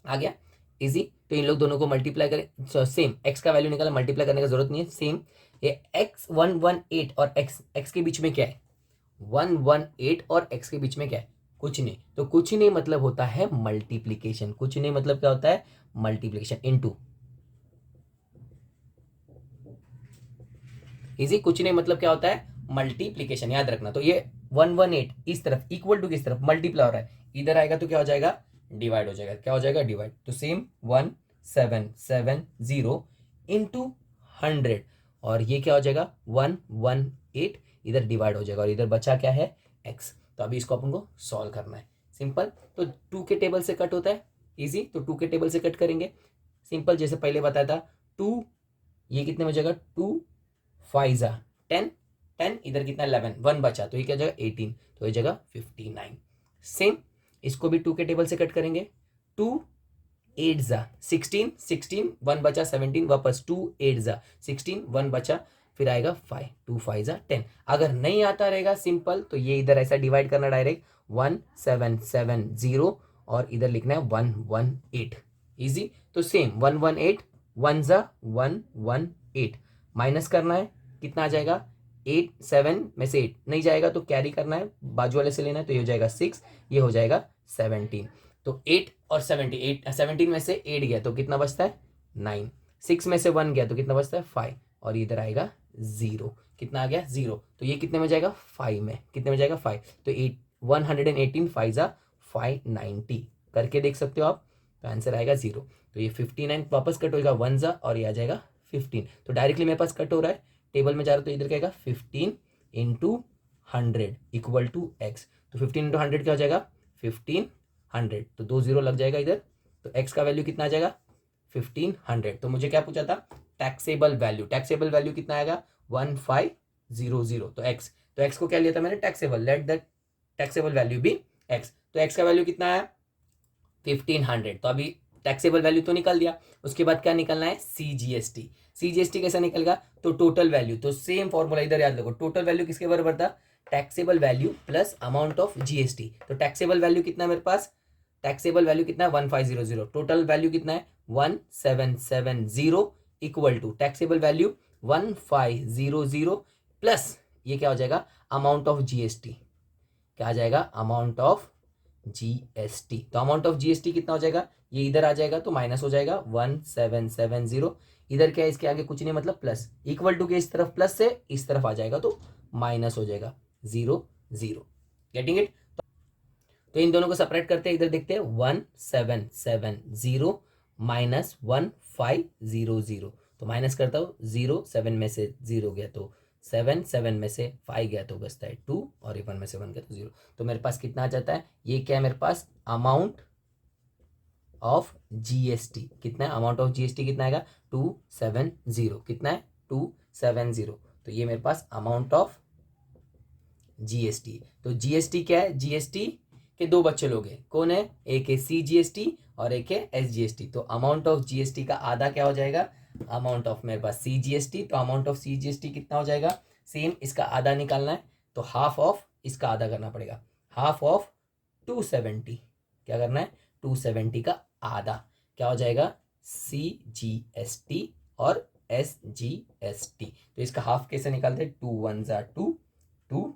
आ गया, इजी। तो इन लोग दोनों को मल्टीप्लाई करें, सेम x का वैल्यू निकाला, मल्टीप्लाई करने का जरूरत नहीं है, सेम ये x 118 और x के बीच में क्या है 118 और x के बीच में क्या है कुछ नहीं, तो कुछ नहीं मतलब होता है मल्टीप्लीकेशन। कुछ नहीं मतलब क्या होता है? मल्टीप्लीकेशन। Into, easy. कुछ नहीं मतलब क्या होता है? मल्टीप्लीकेशन, याद रखना। तो ये 118 इस तरफ इक्वल टू किस तरफ? मल्टीप्लाई हो रहा है, इधर आएगा तो क्या हो जाएगा? डिवाइड हो जाएगा। क्या हो जाएगा? डिवाइड। तो सेम 1770 इंटू 100, और ये क्या हो जाएगा? 118, इधर डिवाइड हो जाएगा, और इधर बचा क्या है? एक्स। तो अभी इसको अपन को सॉल्व करना है। सिंपल। तो 2 के टेबल से कट होता है, इजी। तो 2 के टेबल से कट करेंगे, सिंपल, जैसे पहले बताया था। 2, ये कितने में जाएगा? 2 5 10, 10 इधर कितना? 11, 1 बचा, तो ये क्या जगह? 18, तो ये जगह 59। सेम इसको भी 2 के टेबल से कट करेंगे। 2 8 16, 16 1 बचा, 17 वापस 2 8 16 1 बचा, फिर आएगा 5, 2 5 10। अगर नहीं आता रहेगा सिंपल, तो ये इधर ऐसा डिवाइड करना डायरेक्ट, 1770, और इधर लिखना है 118, इजी। तो सेम 118 1 118, माइनस करना है, कितना आ जाएगा? 8, 7 में से 8 नहीं जाएगा तो कैरी करना है, बाजू वाले से लेना है, तो ये हो जाएगा 6, ये हो जाएगा 17। तो 8 और 17 में से 8 गया तो कितना बचता है? 9। 6 में से 1 गया तो कितना बचता है? 5, और इधर आएगा 0। कितना आ गया? 0। तो ये कितने में जाएगा? 5 में। कितने में जाएगा? 5। तो 8 118 5 590 करके देख सकते हो आप, तो आंसर आएगा 0। तो ये 59 वापस कट होगा 1 और ये आ जाएगा 15। तो डायरेक्टली मेरे पास कट हो रहा है, टेबल में जा रहा है, तो इधर क्या आएगा? 15 इंटू 100 इक्वल टू एक्स। तो 15 इंटू 100 क्या हो जाएगा? 1500, तो 2 0 लग जाएगा इधर। तो एक्स का वैल्यू कितना आ जाएगा? 1500। तो मुझे क्या पूछा था? Taxable value. टैक्सेबल वैल्यू कितना आएगा? 1500। तो एक्स को क्या लिया था मैंने? Taxable. Late the taxable value भी एक्स। तो एक्स का वैल्यू कितना आया? 1500। तो अभी टैक्सेबल वैल्यू तो निकल दिया, उसके बाद क्या निकलना है? सीजीएसटी। सीजीएसटी कैसा निकलेगा? तो टोटल वैल्यू। तो सेम फॉर्मूला इधर याद रखो, टोटल वैल्यू किसके बराबर था? Taxable value plus amount of GST. तो टैक्सेबल वैल्यू कितना है मेरे पास? टैक्सेबल वैल्यू कितना है? 1500। टोटल वैल्यू कितना है? 1770 equal to taxable value 1500 plus ये क्या हो जाएगा? Amount of GST. क्या आ जाएगा? Amount of GST. तो अमाउंट ऑफ जीएसटी कितना हो जाएगा? ये इधर आ जाएगा तो माइनस हो जाएगा 1770। इधर क्या है? इसके आगे कुछ नहीं, मतलब प्लस, इक्वल टू के इस तरफ प्लस से इस तरफ आ जाएगा तो माइनस हो जाएगा 0 0। Getting it? तो इन दोनों को सेपरेट करते हैं, इधर देखते हैं 1770 माइनस 1500। तो माइनस करता हूँ, 0 7 में से 0 गया तो 7, 7 में से 5 गया तो बचता है 2, और 1 में से 1 गया तो 0। तो मेरे पास कितना आ जाता है? ये क्या है मेरे पास? Amount of GST. कितना है अमाउंट ऑफ जीएसटी? कितना आएगा? 270। कितना है? 270। तो ये मेरे पास अमाउंट ऑफ जीएसटी। तो जीएसटी क्या है? जीएसटी के दो बच्चे लोग हैं, कौन है? एक है सीजीएसटी और एक है एसजीएसटी। तो अमाउंट ऑफ जीएसटी का आधा क्या हो जाएगा? अमाउंट ऑफ मेरे पास सीजीएसटी। तो अमाउंट ऑफ सीजीएसटी कितना हो जाएगा? सेम, इसका आधा निकालना है, तो हाफ ऑफ इसका आधा करना पड़ेगा। हाफ ऑफ 270, क्या करना है? 270 का आधा क्या हो जाएगा? सीजीएसटी और एसजीएसटी। तो इसका हाफ कैसे निकालते हैं? 2 1 2, 2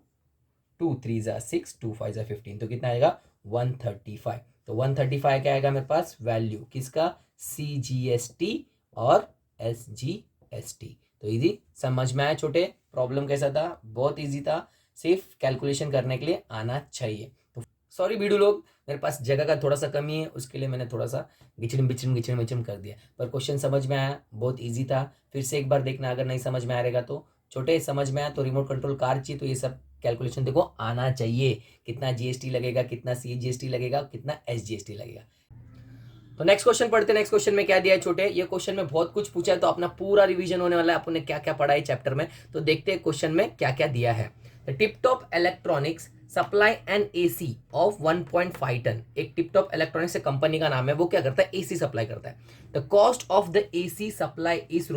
2 3 6, 2 5 15। तो कितना आएगा? 135। तो 135 क्या आएगा मेरे पास? वैल्यू किसका? सीजीएसटी और एसजीएसटी। तो इजी समझ में आया छोटे? प्रॉब्लम कैसा था? बहुत इजी था, सिर्फ कैलकुलेशन करने के लिए आना चाहिए। तो सॉरी वीडियो लोग, मेरे पास जगह का थोड़ा सा कमी है, उसके लिए मैंने थोड़ा सा गिचड़म कर दिया, पर क्वेश्चन समझ में आया, बहुत ईजी था। फिर से एक बार देखना, अगर नहीं समझ में आ रहेगा तो छोटे समझ में आया तो रिमोट कंट्रोल कार चाहिए, तो ये सब कैलकुलेशन देखो आना चाहिए। कितना जीएसटी लगेगा, कितना सीजीएसटी लगेगा, कितना एसजीएसटी लगेगा। तो नेक्स्ट क्वेश्चन पढ़ते हैं। नेक्स्ट क्वेश्चन में क्या दिया है छोटे? ये क्वेश्चन में बहुत कुछ पूछा है, तो अपना पूरा रिवीजन होने वाला है, आपने क्या क्या पढ़ा है चैप्टर में। तो देखते हैं क्वेश्चन में क्या क्या दिया है। Tiptop Electronics supply an AC of 1.5 ton. एक टिपटॉप इलेक्ट्रॉनिक्स से कंपनी का नाम है, वो क्या करता है? एसी सप्लाई करता है। The cost of the AC supply is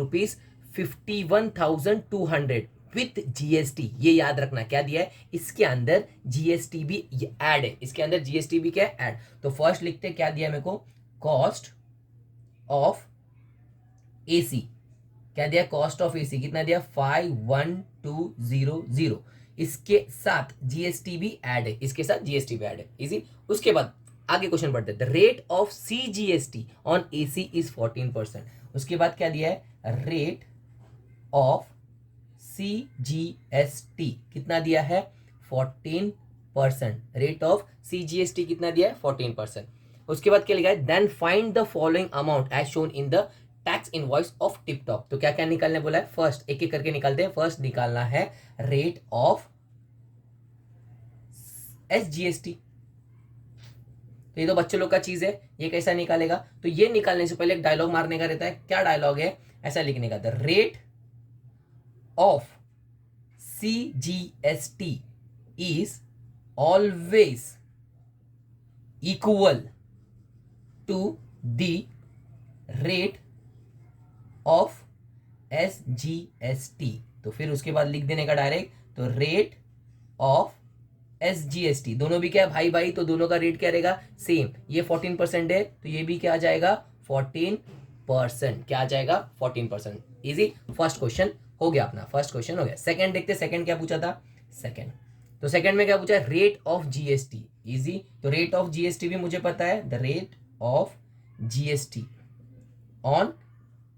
₹51,200 with GST. ये याद रखना क्या दिया है, इसके अंदर जीएसटी भी ऐड है, इसके अंदर जीएसटी भी क्या है? ऐड। तो फर्स्ट लिखते हैं क्या दिया है मेरे को, कॉस्ट ऑफ एसी। क्या दिया? कॉस्ट ऑफ एसी कितना दिया? 51,200। इसके साथ जीएसटी भी ऐड है, इसके साथ जीएसटी भी ऐड है। इजी। उसके बाद आगे क्वेश्चन पढ़ते हैं। The rate of CGST on AC is 14%। उसके बाद क्या दिया है, रेट ऑफ सीजीएसटी कितना दिया है, 14%। रेट ऑफ सीजीएसटी कितना दिया है, 14%। उसके बाद क्या लिखा है, then find the following amount as shown in the tax invoice of TikTok. तो क्या क्या निकालने बोला है, फर्स्ट एक एक करके निकालते हैं। फर्स्ट निकालना है रेट ऑफ एसजीएसटी। तो ये तो बच्चों लोग का चीज है, ये कैसा निकालेगा, तो ये निकालने से पहले एक डायलॉग मारने का रहता है। क्या डायलॉग है, ऐसा लिखने का, the rate of CGST is always equal to the rate of SGST. तो फिर उसके बाद लिख देने का डायरेक्ट, तो रेट ऑफ एसजीएसटी, दोनों भी क्या है भाई भाई, तो दोनों का रेट क्या रहेगा, सेम। ये 14% है तो ये भी क्या आ जाएगा, 14%। क्या आ जाएगा, 14%। इजी। फर्स्ट क्वेश्चन हो गया अपना, फर्स्ट क्वेश्चन हो गया। सेकंड देखते, सेकंड क्या पूछा था, सेकंड, तो सेकंड में क्या पूछा है, रेट ऑफ जीएसटी। इजी। तो रेट ऑफ जीएसटी भी मुझे पता है, the rate of GST on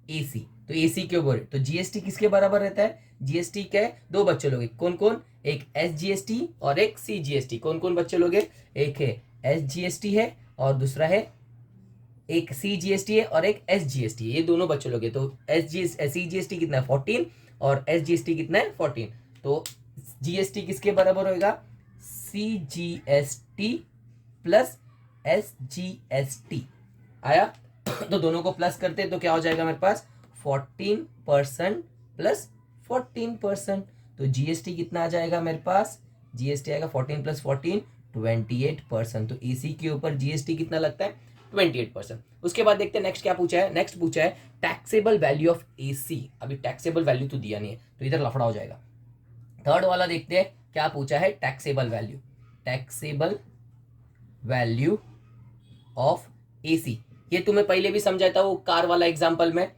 AC. तो एसी के ऊपर, तो जीएसटी किसके बराबर रहता है, जीएसटी क्या है, दो बच्चे लोग, कौन कौन, एक एसजीएसटी और एक सीजीएसटी। कौन कौन बच्चे लोग है, एक है एसजीएसटी है और दूसरा है एक सीजीएसटी है और एक एसजीएसटी है, ये दोनों बच्चे लोग है। तो सीजीएसटी कितना है, 14 और एसजीएसटी कितना है, 14। तो जीएसटी किसके बराबर होगा, सीजीएसटी प्लस एसजीएसटी। आया। तो दोनों को प्लस करते तो क्या हो जाएगा मेरे पास, 14% प्लस 14%। तो जीएसटी कितना आ जाएगा मेरे पास, जीएसटी आएगा 14 प्लस 14 28%। तो एसी के ऊपर जीएसटी कितना लगता है, 28%। उसके बाद देखते हैं नेक्स्ट क्या पूछा है, नेक्स्ट पूछा है टैक्सेबल वैल्यू ऑफ एसी। अभी टैक्सेबल वैल्यू तो दिया नहीं है तो इधर लफड़ा हो जाएगा। थर्ड वाला देखते हैं क्या पूछा है, taxable value, taxable value of AC. ये तुम्हें पहले भी समझाया था वो कार वाला एग्जांपल में।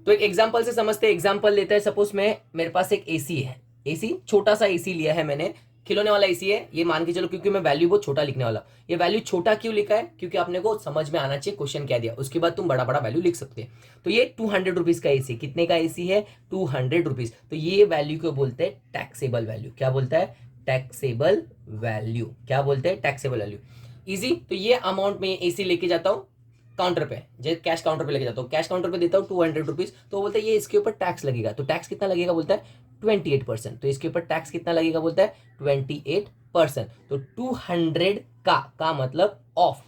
तो एक एग्जांपल से समझते हैं, एग्जांपल लेते हैं। सपोज मेरे पास एक एसी है, एसी छोटा सा एसी लिया है मैंने, खिलौने वाला एसी है ये मान के चलो, क्योंकि मैं वैल्यू बहुत छोटा लिखने वाला। ये वैल्यू छोटा क्यों लिखा है, क्योंकि आपने को समझ में आना चाहिए क्वेश्चन क्या दिया, उसके बाद तुम बड़ा बड़ा वैल्यू लिख सकते हैं। तो ये 200 रुपीज का एसी, कितने का एसी है, 200 रुपीज। तो ये वैल्यू को बोलते हैं टैक्सेबल वैल्यू। क्या बोलता है, टैक्सेबल वैल्यू। क्या बोलते हैं, टैक्सेबल वैल्यू। इजी। तो ये अमाउंट में एसी लेके जाता हूँ काउंटर पे, जैसे कैश काउंटर पे लेके जाता हूँ, कैश काउंटर पे देता हूँ 200 रुपीज। तो बोलता है ये इसके ऊपर टैक्स लगेगा, तो टैक्स कितना लगेगा, बोलता है 28%। तो इसके ऊपर टैक्स कितना लगेगा, बोलता है 28%। तो 200 का मतलब ऑफ।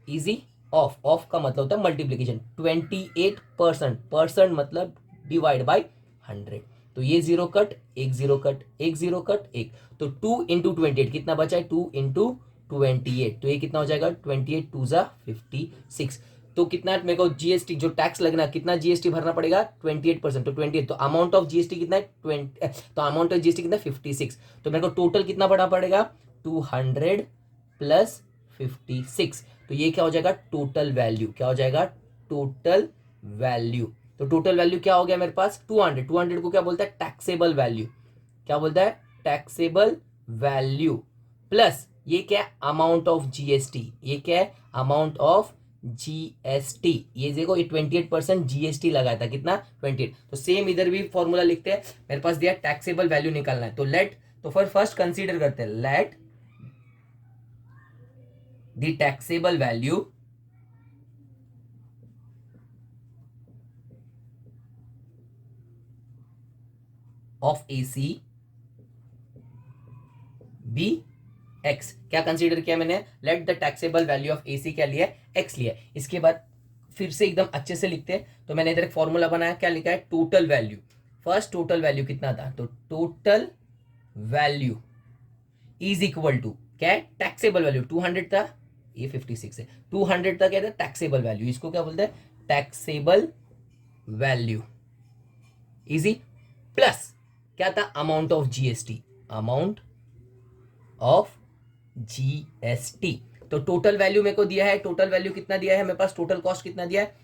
इजी। ऑफ का मतलब होता है मल्टीप्लीकेशन, 28%, परसेंट मतलब डिवाइड बाई 100। तो ये जीरो कट, एक जीरो कट, एक जीरो कट, एक। तो 2 इंटू 28 कितना बचा है, 2 इंटू 28। तो ये कितना हो जाएगा, 28 2 जा 56। तो कितना मेरे को जीएसटी जो टैक्स लगना, कितना जीएसटी भरना पड़ेगा, 28%। तो 28, तो अमाउंट ऑफ जीएसटी कितना है, 20, तो अमाउंट ऑफ जीएसटी कितना है, 56। तो मेरे को टोटल कितना भरना पड़ेगा, 200 प्लस 56। तो ये क्या हो जाएगा, टोटल वैल्यू। क्या हो जाएगा, टोटल वैल्यू। तो टोटल वैल्यू क्या हो गया मेरे पास, 200। 200 को क्या बोलता है, टैक्सेबल वैल्यू। क्या बोलता है, टैक्सेबल वैल्यू प्लस ये क्या है, अमाउंट ऑफ जीएसटी। ये क्या है, अमाउंट ऑफ जीएसटी। ये देखो ये 28% जीएसटी लगाया था, कितना, 28। तो सेम इधर भी फॉर्मूला लिखते हैं। मेरे पास दिया टैक्सेबल वैल्यू निकालना है, तो लेट, तो फिर फर्स्ट कंसीडर करते हैं, let the taxable value of AC be x. क्या कंसीडर किया मैंने, let the taxable value of AC क्या लिया, एक्स लिया। इसके बाद फिर से एकदम अच्छे से लिखते हैं। तो मैंने इधर एक फॉर्मूला बनाया, क्या लिखा है, total value. First total value कितना था, तो total value is equal to क्या है, टैक्सेबल वैल्यू 200 था, ये 56 है, 200 था क्या था, टैक्सेबल वैल्यू। इसको क्या बोलते हैं, टैक्सेबल वैल्यू। इजी। प्लस क्या था, amount of GST, amount of GST. तो टोटल वैल्यू मेरे को दिया है, टोटल वैल्यू कितना दिया है मेरे पास, टोटल कॉस्ट कितना दिया है,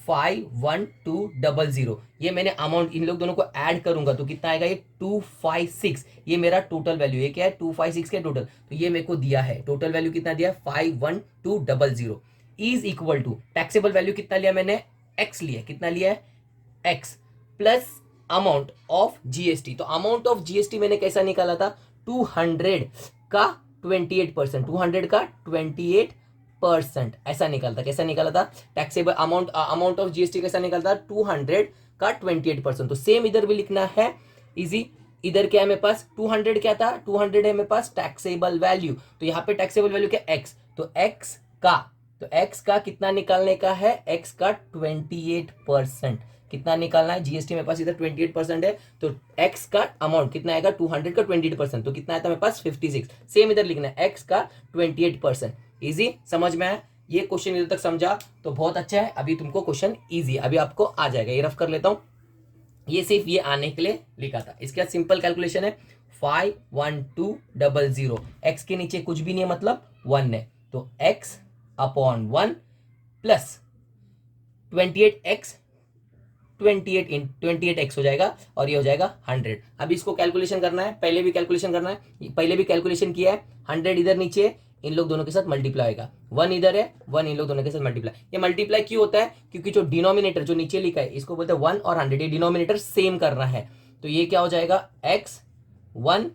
51,200। ये मैंने अमाउंट इन लोग दोनों को ऐड करूंगा तो कितना आएगा, ये 256, ये मेरा टोटल वैल्यू, ये क्या है 256 के टोटल, तो ये मेरे को दिया है टोटल वैल्यू कितना दिया है 51,200 is equal to taxable value कितना लिया मैंने, एक्स लिया, कितना लिया है x plus amount of GST. तो अमाउंट ऑफ जीएसटी मैंने कैसा निकाला था, 200 का 28%, 200 का 28% ऐसा निकलता, कैसा निकाला था टैक्सेबल अमाउंट ऑफ जीएसटी कैसा निकलता, 200 का 28%। तो सेम इधर भी लिखना है इजी। इधर क्या है मेरे पास 200 क्या था, 200 है मेरे पास टैक्सेबल वैल्यू, तो यहाँ पे टैक्सेबल वैल्यू क्या एक्स, तो एक्स का कितना निकालने का है, एक्स का 28% कितना निकालना है, जीएसटी मेरे पास इधर 28% है, तो एक्स का अमाउंट कितना आएगा 200 का 28%, तो कितना आता है मेरे पास 56। सेम इधर लिखना है एक्स का 28%। इजी, समझ में आया, ये क्वेश्चन इधर तक समझा तो बहुत अच्छा है। अभी तुमको क्वेश्चन इजी अभी आपको आ जाएगा, ये रफ कर लेता हूं, ये सिर्फ ये आने के लिए लिखा था। इसके बाद सिंपल कैलकुलेशन है 51,200, एक्स के नीचे कुछ भी नहीं है मतलब 1 है, तो x upon 1 plus 28x 28x हो जाएगा और ये हो जाएगा 100। अब इसको कैलकुलेशन करना है, पहले भी कैलकुलेशन करना है, पहले भी कैलकुलेशन किया है, 100 इधर नीचे इन लोग दोनों के साथ मल्टीप्लाई होगा, 1 इधर है 1 इन लोग दोनों के साथ मल्टीप्लाई। ये मल्टीप्लाई क्यों होता है, क्योंकि जो डिनोमिनेटर जो नीचे लिखा है इसको बोलते हैं 1 और 100, ये डिनोमिनेटर सेम करना है, तो ये क्या हो जाएगा x 1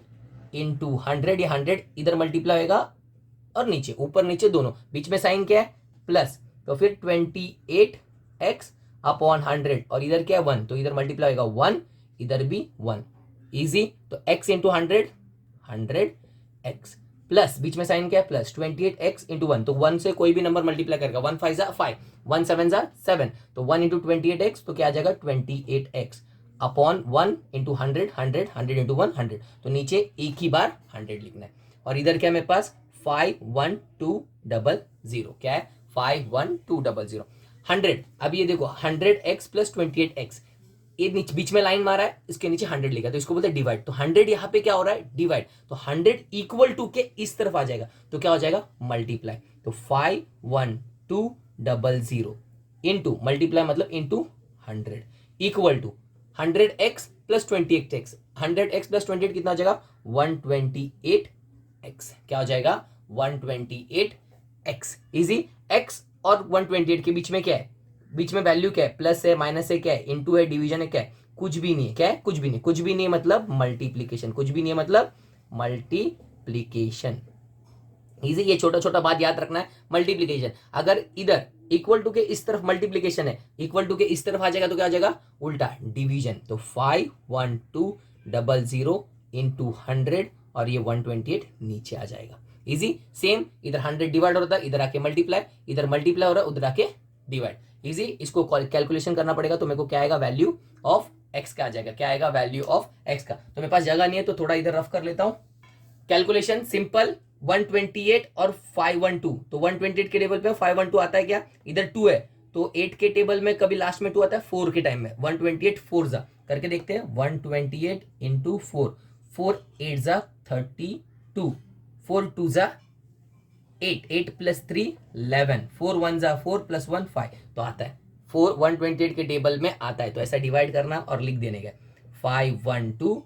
इंटू 100, ये 100 इधर मल्टीप्लाई होगा और नीचे ऊपर नीचे दोनों, बीच में साइन क्या है प्लस, तो फिर 28x अपॉन 100 और इधर क्या है 1, तो इधर मल्टीप्लाई होगा 1 इधर भी 1। इजी, तो x इंटू 100 100x प्लस बीच में साइन क्या है प्लस 28x इंटू 1, तो 1 से कोई भी नंबर मल्टीप्लाई करेगा, 1 5 जा 5, 1 7 जा 7, तो 1 इंटू 28x तो क्या आ जाएगा 28x अपॉन 1 इंटू 100 100 100 इंटू 1 100, तो नीचे एक ही बार 100 लिखना है। और इधर क्या मेरे पास 51,200, क्या है 51,200 100। अब ये देखो 100x प्लस 28x, ये बीच में लाइन मारा है, इसके नीचे 100 लिखा, तो इसको बोलते हैं डिवाइड, तो 100 यहाँ पे क्या हो रहा है डिवाइड, तो 100 इक्वल टू के इस तरफ आ जाएगा, तो क्या हो जाएगा मल्टीप्लाई, तो 51,200 इंटू मल्टीप्लाई मतलब into 100 equal to 100x plus 28x, 100x plus 28 कितना हो जाएगा 128x, क्या हो जाएगा 128x। इजी, x और 128 के बीच में क्या है, बीच में वैल्यू क्या है, प्लस है माइनस है क्या है, इनटू है डिवीजन है क्या है, कुछ भी नहीं है, क्या है कुछ भी नहीं, कुछ भी नहीं मतलब मल्टीप्लीकेशन, कुछ भी नहीं है मतलब मल्टीप्लीकेशन। इजी, ये छोटा छोटा बात याद रखना है, मल्टीप्लीकेशन। अगर इधर इक्वल टू के इस तरफ मल्टीप्लीकेशन है, इक्वल टू के इस तरफ आ जाएगा तो क्या आ जाएगा उल्टा डिवीजन, तो 51,200 इंटू 100 और ये 128 नीचे आ जाएगा। इजी, सेम इधर 100 डिवाइड हो रहा था, इधर आके मल्टीप्लाई, इधर मल्टीप्लाई हो रहा है उधर आके डिवाइड। इजी, इसको कैलकुलेशन करना पड़ेगा, तो मेरे को क्या आएगा वैल्यू ऑफ एक्स का आ जाएगा, क्या आएगा वैल्यू ऑफ एक्स का। तो मेरे पास जगह नहीं है तो थोड़ा इधर रफ कर लेता हूं। कैलकुलेशन सिंपल, 128 और 512, तो 128 के टेबल पे 512 आता है क्या, इधर 2 है तो 8 के टेबल में कभी लास्ट में 2 आता है, 4 के टाइम में 128 4 जा करके देखते हैं, 128 इंटू 4, 4 8 जा 32, 4 2 जा 8, 8 प्लस 3 11, 4 1 जा 4 प्लस 1 5, तो आता है 4 128 के टेबल में आता है, तो ऐसा डिवाइड करना और लिख देने का 512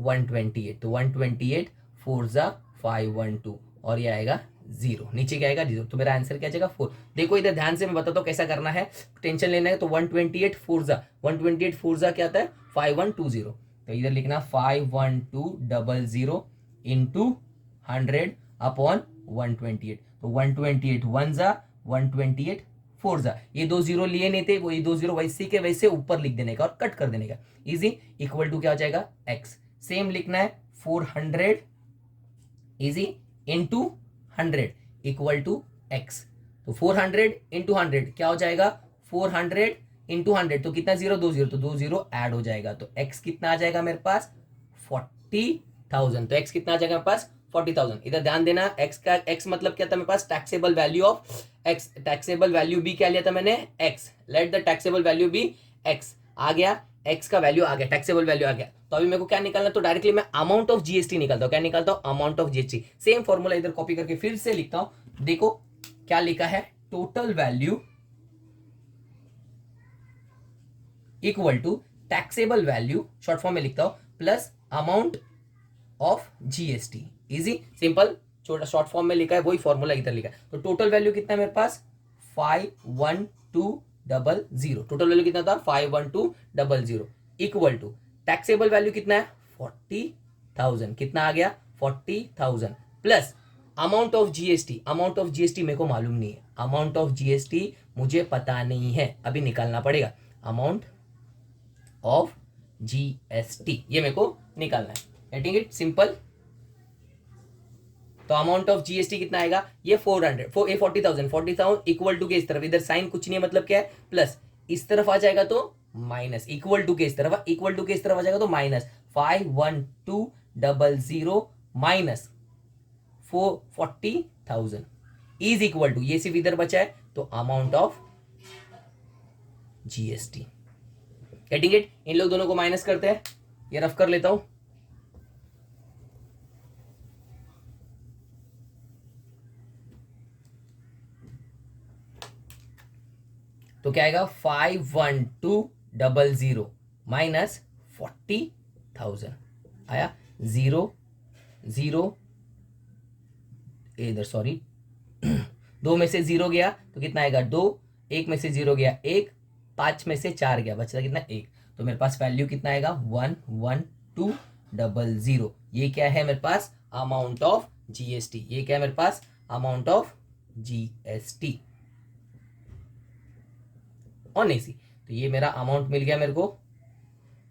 128, तो 128 4 जा 512 और ये आएगा 0, नीचे क्या आएगा 0, तो मेरा आंसर क्या जाएगा 4। देखो इधर ध्यान से मैं बताता हूँ कैसा करना है, टेंशन लेना है, तो 128 4 जा क्या आता है 5120, तो इधर लिखना 51,200 इंटू 100 अपॉन 128, तो 128 1 जा 128 4 जा, ये 2 0 लिए नहीं थे, वो ये 2 0 वैसे के वैसे ऊपर लिख देने का और कट कर देने का। इजी, इक्वल टू क्या हो जाएगा x, सेम लिखना है 400 easy into 100 equal to x, तो 400 इंटू 100 क्या हो जाएगा 400 इंटू 100, तो कितना 0 2 0, तो 2 0 ऐड हो जाएगा, तो x कितना आ जाएगा मेरे पास 40,000, तो x कितना आ जाएगा मेरे पास 40,000। इधर ध्यान देना, x का x मतलब क्या था मेरे पास taxable value of x, taxable value b क्या लिया था मैंने x, let the taxable value be x, आ गया x का वैल्यू आ गया, टैक्सेबल वैल्यू आ गया, तो अभी मेरे को क्या निकालना, तो डायरेक्टली मैं अमाउंट ऑफ जीएसटी निकालता हूं, क्या निकालता हूं amount of GST. Same formula इधर कॉपी करके फिर से लिखता हूं, देखो क्या लिखा है, total value equal to taxable value, short form में लिखता हूं, plus amount of GST. Easy simple, छोटा शॉर्ट फॉर्म में लिखा है वही फॉर्मूला इधर लिखा है। तो टोटल वैल्यू कितना है मेरे पास 51200, टोटल वैल्यू कितना था 51200 इक्वल टू टैक्सेबल वैल्यू कितना है 40,000, कितना आ गया 40,000 plus amount of GST, amount of GST मेरे को मालूम नहीं है, अमाउंट ऑफ जीएसटी मुझे पता नहीं है, अभी निकालना पड़ेगा, अमाउंट ऑफ जीएसटी ये मेरे को निकालना है, गेटिंग इट सिंपल। तो अमाउंट ऑफ जीएसटी कितना आएगा, ये 40,000 इक्वल टू के इस तरफ, इधर साइन कुछ नहीं है मतलब क्या है प्लस, इस तरफ आ जाएगा तो माइनस, इक्वल टू के इस तरफ, इक्वल टू के इस तरफ आ जाएगा तो minus 51200 minus 40,000 is equal to, ये सिर्फ इधर बचा है तो amount of GST, getting it. इन लोग दोनों को माइनस करते हैं, ये रफ कर लेता हूं, तो क्या आएगा 51200 माइनस 40,000 आया, 0 0 इधर सॉरी 2 में से 0 गया तो कितना आएगा 2, 1 में से 0 गया 1, 5 में से 4 गया बचता कितना 1, तो मेरे पास वैल्यू कितना आएगा 11200। ये क्या है मेरे पास अमाउंट ऑफ जीएसटी, ये क्या है मेरे पास अमाउंट ऑफ जीएसटी और नहीं सी, तो ये मेरा अमाउंट मिल गया मेरे को,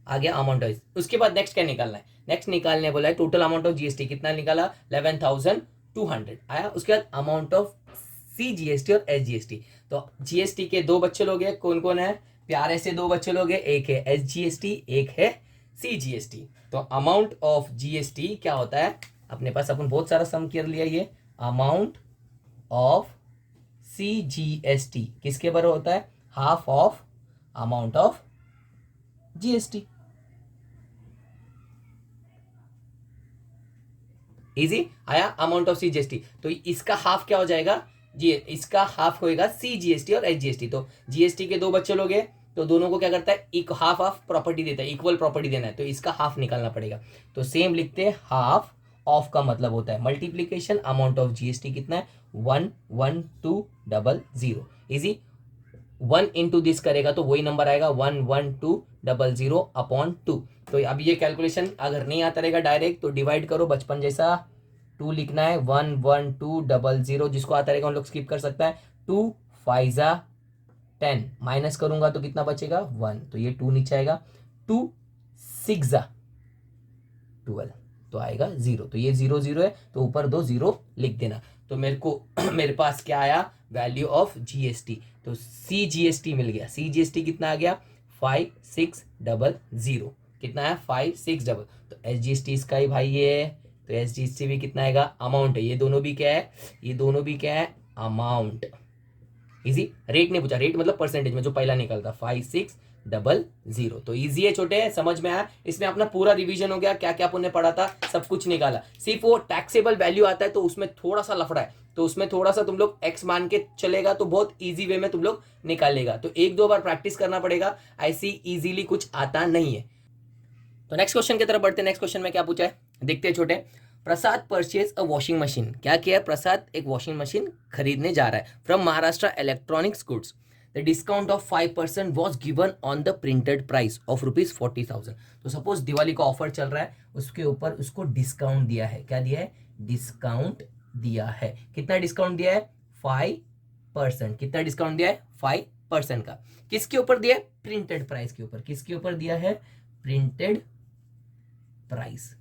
आ गया अमाउंट ऑफ। उसके बाद नेक्स्ट क्या निकालना है, नेक्स्ट निकालने बोला है टोटल अमाउंट ऑफ जीएसटी कितना निकाला 11,200 आया। उसके बाद अमाउंट ऑफ सी जीएसटी और एस जीएसटी, तो जीएसटी के दो बच्चे लोग हैं, कौन कौन है प्यारे से दो बच्चे लोग हैं, एक है एस जीएसटी एक है सी जीएसटी। तो अमाउंट ऑफ जीएसटी क्या होता है, अपने पास अपन बहुत सारा सम कर लिया, ये अमाउंट ऑफ सी जीएसटी किसके बराबर होता है half of amount of GST. Easy आया अमाउंट ऑफ सी जीएसटी, तो इसका हाफ क्या हो जाएगा जी, इसका हाफ होएगा सी जीएसटी और एच जीएसटी। तो जीएसटी के दो बच्चे लोग हैं तो दोनों को क्या करता है एक हाफ ऑफ प्रॉपर्टी देता है, इक्वल प्रॉपर्टी देना है, तो इसका हाफ निकालना पड़ेगा। तो सेम लिखते हैं, हाफ ऑफ का मतलब होता है मल्टीप्लीकेशन, अमाउंट ऑफ जीएसटी कितना है 11200। इजी 1 इंटू दिस करेगा तो वही नंबर आएगा 11200 अपॉन 2। तो अब ये कैलकुलेशन अगर नहीं आता रहेगा डायरेक्ट तो डिवाइड करो बचपन जैसा, 2 लिखना है 11200, जिसको आता रहेगा उन लोग स्किप कर सकता है। 2 5 10 माइनस करूंगा तो कितना बचेगा 1, तो ये 2 नीचे आएगा, 2 6 12 तो आएगा 0, तो ये 0 0 है तो ऊपर 2 0 लिख देना। तो मेरे को मेरे पास क्या आया वैल्यू ऑफ जीएसटी, तो सी जीएसटी मिल गया, सी जीएसटी कितना आ गया 5600, कितना है 5600। तो एस जीएसटी इसका ही भाई है, तो एस जीएसटी भी कितना आएगा अमाउंट है, ये दोनों भी क्या है, ये दोनों भी क्या है अमाउंट। इजी, रेट नहीं पूछा, रेट मतलब परसेंटेज में जो पहला निकलता 5600। तो इजी है छोटे, समझ में आया, इसमें अपना पूरा रिवीजन हो गया, क्या क्या आपने पढ़ा था सब कुछ निकाला। सिर्फ वो टैक्सेबल वैल्यू आता है तो उसमें थोड़ा सा लफड़ा है, तो उसमें थोड़ा सा तुम लोग एक्स मान के चलेगा तो बहुत इजी वे में तुम लोग निकालेगा, तो एक दो बार प्रैक्टिस करना पड़ेगा, ऐसी इजीली कुछ आता नहीं है। तो नेक्स्ट क्वेश्चन की तरफ बढ़ते हैं। नेक्स्ट क्वेश्चन में क्या पूछा है देखते हैं छोटे। प्रसाद परचेज अ वॉशिंग मशीन, क्या किया है प्रसाद एक वॉशिंग मशीन खरीदने जा रहा है from Maharashtra electronics goods, the discount of 5% was given on the printed price of ₹40,000। तो सपोज दिवाली का ऑफर चल रहा है, उसके ऊपर उसको डिस्काउंट दिया है, क्या दिया है डिस्काउंट दिया है, कितना डिस्काउंट दिया है 5%, कितना डिस्काउंट दिया है 5% का, किसके ऊपर दिया है प्रिंटेड प्राइस के ऊपर, किसके ऊपर दिया है प्रिंटेड प्राइस।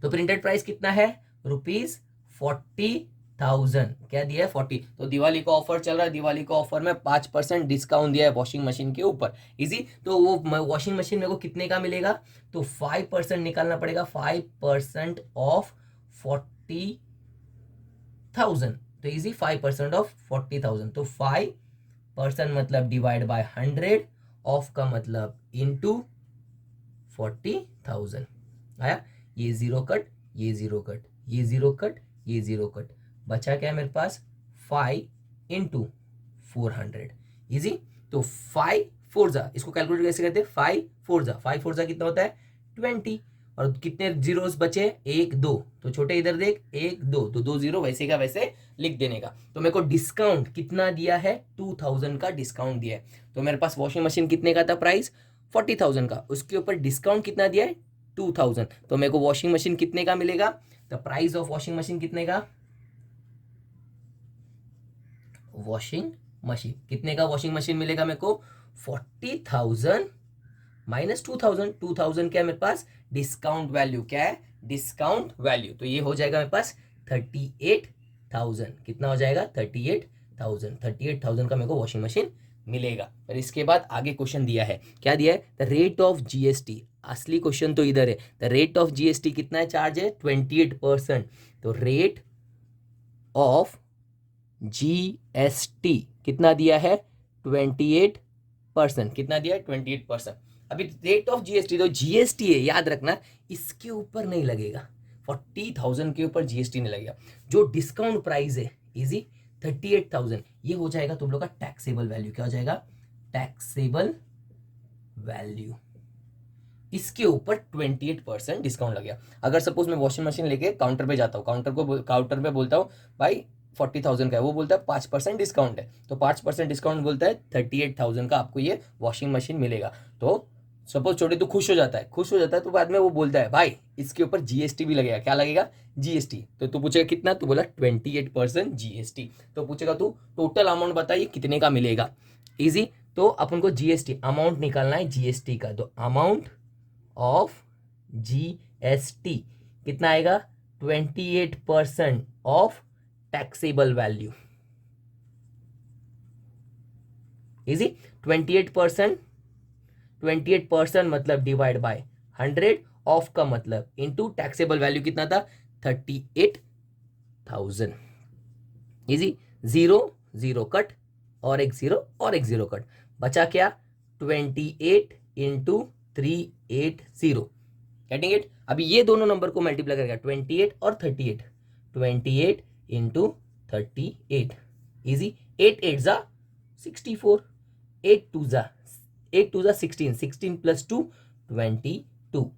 तो प्रिंटेड प्राइस कितना है ₹40,000, क्या दिया है 40। तो दिवाली का ऑफर चल रहा है, दिवाली का ऑफर में 5% डिस्काउंट दिया है वॉशिंग मशीन के ऊपर। इजी, तो वो वॉशिंग मशीन मेरे को कितने का मिलेगा, तो 5% निकालना पड़ेगा, 5% ऑफ 40,000, तो इजी 5% ऑफ 40,000, तो 5% मतलब डिवाइड बाय 100, ऑफ का मतलब इनटू 40,000 आया, ये जीरो कट ये जीरो कट ये जीरो कट ये जीरो कट, बचा क्या है मेरे पास 5 इंटू 400। इजी, तो 5 फोर जा, इसको कैलकुलेट कैसे करते हैं, 5 4 जा, 5 4 जा कितना होता है 20, और कितने जीरोस बचे, 1 2, तो छोटे इधर देख 1 2, तो 2 जीरो वैसे का वैसे लिख देने का। तो मेरे को डिस्काउंट कितना दिया है, 2000 का डिस्काउंट दिया है। तो मेरे पास वॉशिंग मशीन कितने का था प्राइस, 40,000 का, उसके ऊपर डिस्काउंट कितना दिया है 2000, तो मेरे को वॉशिंग मशीन कितने का मिलेगा, the price of washing machine कितने का, वॉशिंग मशीन कितने का वॉशिंग मशीन मिलेगा मेरे को, 40,000 माइनस 2000, 2000 क्या है मेरे पास डिस्काउंट वैल्यू, क्या है डिस्काउंट वैल्यू, तो ये हो जाएगा मेरे पास 38,000, कितना हो जाएगा 38,000, 38,000 का मेरे को वॉशिंग मशीन मिलेगा। और इसके बाद आगे क्वेश्चन दिया है, क्या दिया है, द रेट ऑफ जीएसटी, असली क्वेश्चन तो इधर है, द रेट ऑफ जीएसटी कितना है, चार्ज है 28%, तो रेट ऑफ जीएसटी कितना दिया है 28%, कितना दिया है 28%। अभी रेट ऑफ जीएसटी, तो जीएसटी है याद रखना, इसके ऊपर नहीं लगेगा, 40,000 के ऊपर जीएसटी नहीं लगेगा। जो डिस्काउंट प्राइस है इजी 38,000, ये हो जाएगा तुम लोग का टैक्सेबल वैल्यू, क्या हो जाएगा टैक्सेबल वैल्यू, इसके ऊपर 28% डिस्काउंट लगेगा। अगर सपोज मैं वॉशिंग मशीन लेके काउंटर पे जाता हूँ, काउंटर पे बोलता हूँ भाई 40,000 का है, वो बोलता है 5% डिस्काउंट है, तो 5% डिस्काउंट बोलता है 38,000 का आपको ये वॉशिंग मशीन मिलेगा। तो सपोज छोटे तो खुश हो जाता है, तो बाद में वो बोलता है भाई इसके ऊपर जीएसटी भी लगेगा, क्या लगेगा जीएसटी, तो तू पूछेगा कितना, तू बोला 28% जीएसटी, तो पूछेगा तू टोटल अमाउंट बताइए कितने का मिलेगा, इजी। तो अपन को जीएसटी अमाउंट निकालना है जीएसटी का, तो अमाउंट ऑफ जीएसटी कितना आएगा 28% ऑफ टैक्सेबल वैल्यू, इजी। 28% मतलब डिवाइड बाय 100, ऑफ का मतलब इनटू टैक्सेबल वैल्यू कितना था 38,000, इजी। 0 0 कट और एक जीरो कट, बचा क्या 28 इंटू 380, गेटिंग इट। अभी ये दोनों नंबर को मल्टीप्लाई करेगा 28 और 38, 28 इंटू 38, इजी। 8 8 जा 64, 8 2 जा 16, 16 प्लस 2 22,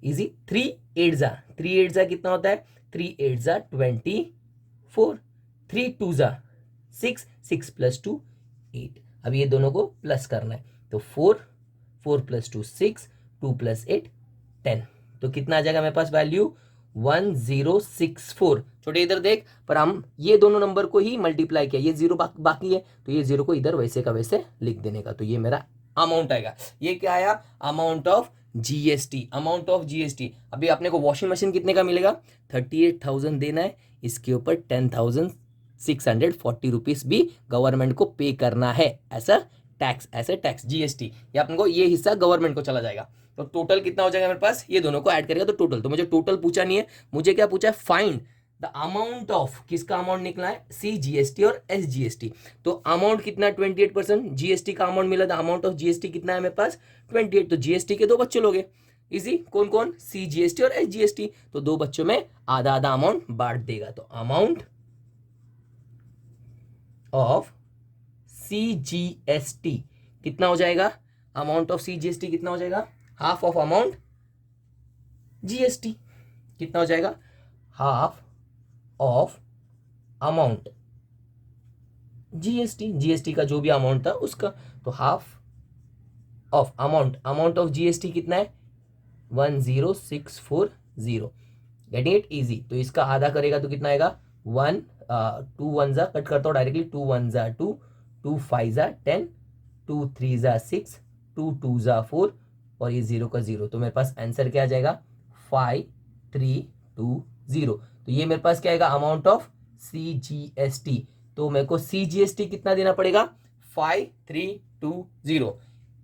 इजी। 3 8 जा कितना होता है 3 8 जा 24, 3 2 जा 6, 6 प्लस 2 8, अब ये दोनों को प्लस करना है, तो 4 4 प्लस 2 6, 2 प्लस 8 10, तो कितना आ जाएगा मेरे पास वैल्यू 1064। छोटे इधर देख, पर हम ये दोनों नंबर को ही मल्टीप्लाई किया, ये जीरो बाकी है, तो ये जीरो को इधर वैसे का वैसे लिख देने का, तो ये मेरा अमाउंट आएगा। ये क्या आया amount of GST, amount of GST. अभी अपने को वॉशिंग मशीन कितने का मिलेगा 38,000 देना है, इसके ऊपर 10,640 रुपीज भी गवर्नमेंट को पे करना है, ऐसा टैक्स जीएसटी, या अपन को ये हिस्सा गवर्नमेंट को चला जाएगा। तो टोटल कितना हो जाएगा मेरे पास, ये दोनों को ऐड करेगा तो टोटल, तो मुझे टोटल पूछा नहीं है, मुझे क्या पूछा है फाइंड द अमाउंट ऑफ, किसका अमाउंट निकला है सी जीएसटी और एस जीएसटी। तो अमाउंट कितना 28%, जीएसटी का अमाउंट मिला, द अमाउंट ऑफ जीएसटी कितना है मेरे पास 28, तो जीएसटी के दो बच्चे लोगे, इजी। कौन कौन सी जीएसटी और एस जीएसटी, तो दो बच्चों में आधा आधा अमाउंट बांट देगा, तो अमाउंट ऑफ सी जीएसटी कितना हो जाएगा, अमाउंट ऑफ सी जीएसटी कितना हो जाएगा, हाफ ऑफ अमाउंट जीएसटी, कितना हो जाएगा half of amount GST, GST का जो भी अमाउंट था उसका, तो half of amount of GST कितना है 10640, गेटिंग इट इजी। तो इसका आधा करेगा तो कितना आएगा 1 2 1 जा कट करता हूँ डायरेक्टली, 2 1 जा 2, 2 5 जा 10, 2 3 जा 6, 2 2 जा 4, और ये 0 का 0, तो मेरे पास आंसर क्या आ जाएगा 5320। तो ये मेरे पास क्या आएगा अमाउंट ऑफ सीजीएसटी, तो मेरे को सीजीएसटी कितना देना पड़ेगा 5320।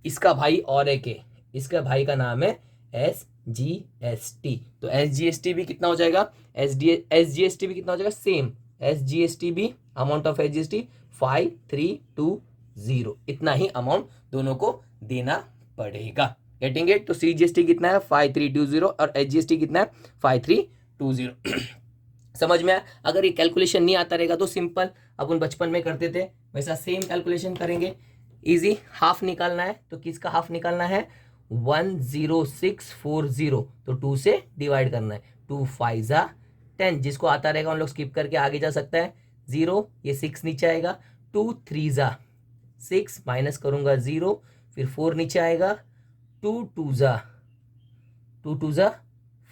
इसका भाई और एक है, इसका भाई का नाम है एसजीएसटी, तो एसजीएसटी भी कितना हो जाएगा, एसजीएसटी भी कितना हो जाएगा सेम, एसजीएसटी भी अमाउंट ऑफ एसजीएसटी 5320, इतना ही अमाउंट दोनों को देना पड़ेगा, गेटिंग इट। तो सीजीएसटी कितना है 5320 और एसजीएसटी कितना है 5320। समझ में आया। अगर ये कैलकुलेशन नहीं आता रहेगा तो सिंपल अपन बचपन में करते थे वैसा सेम कैलकुलेशन करेंगे, इजी। हाफ निकालना है तो किसका हाफ निकालना है, 10640, तो 2 से डिवाइड करना है, 2 5 जा 10, जिसको आता रहेगा उन लोग स्किप करके आगे जा सकता है। 0, ये 6 नीचे आएगा, 2 3 जा 6, माइनस करूंगा 0, फिर 4 नीचे आएगा, 2 2 जा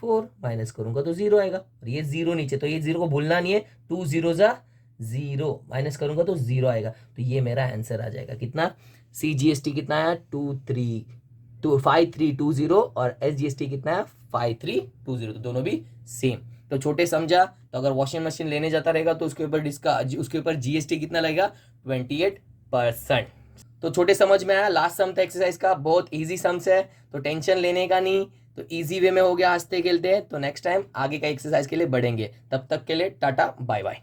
4, माइनस करूंगा तो 0 आएगा, और ये 0 नीचे, तो ये 0 को भूलना नहीं है, 2 0 जा 0, माइनस करूंगा तो 0 आएगा, तो ये मेरा आंसर आ जाएगा। कितना, CGST कितना आया, 5320, और SGST कितना है, 5320, तो दोनों भी सेम। तो छोटे समझा, तो अगर वॉशिंग मशीन लेने जाता रहेगा तो उसके ऊपर GST कितना लगेगा, 28%। तो छोटे समझ में आया। लास्ट सम था एक्सरसाइज का, बहुत इजी सम्स है, तो टेंशन लेने का नहीं, तो इजी वे में हो गया, हंसते खेलते हैं। तो नेक्स्ट टाइम आगे का एक्सरसाइज के लिए बढ़ेंगे, तब तक के लिए टाटा बाय बाय।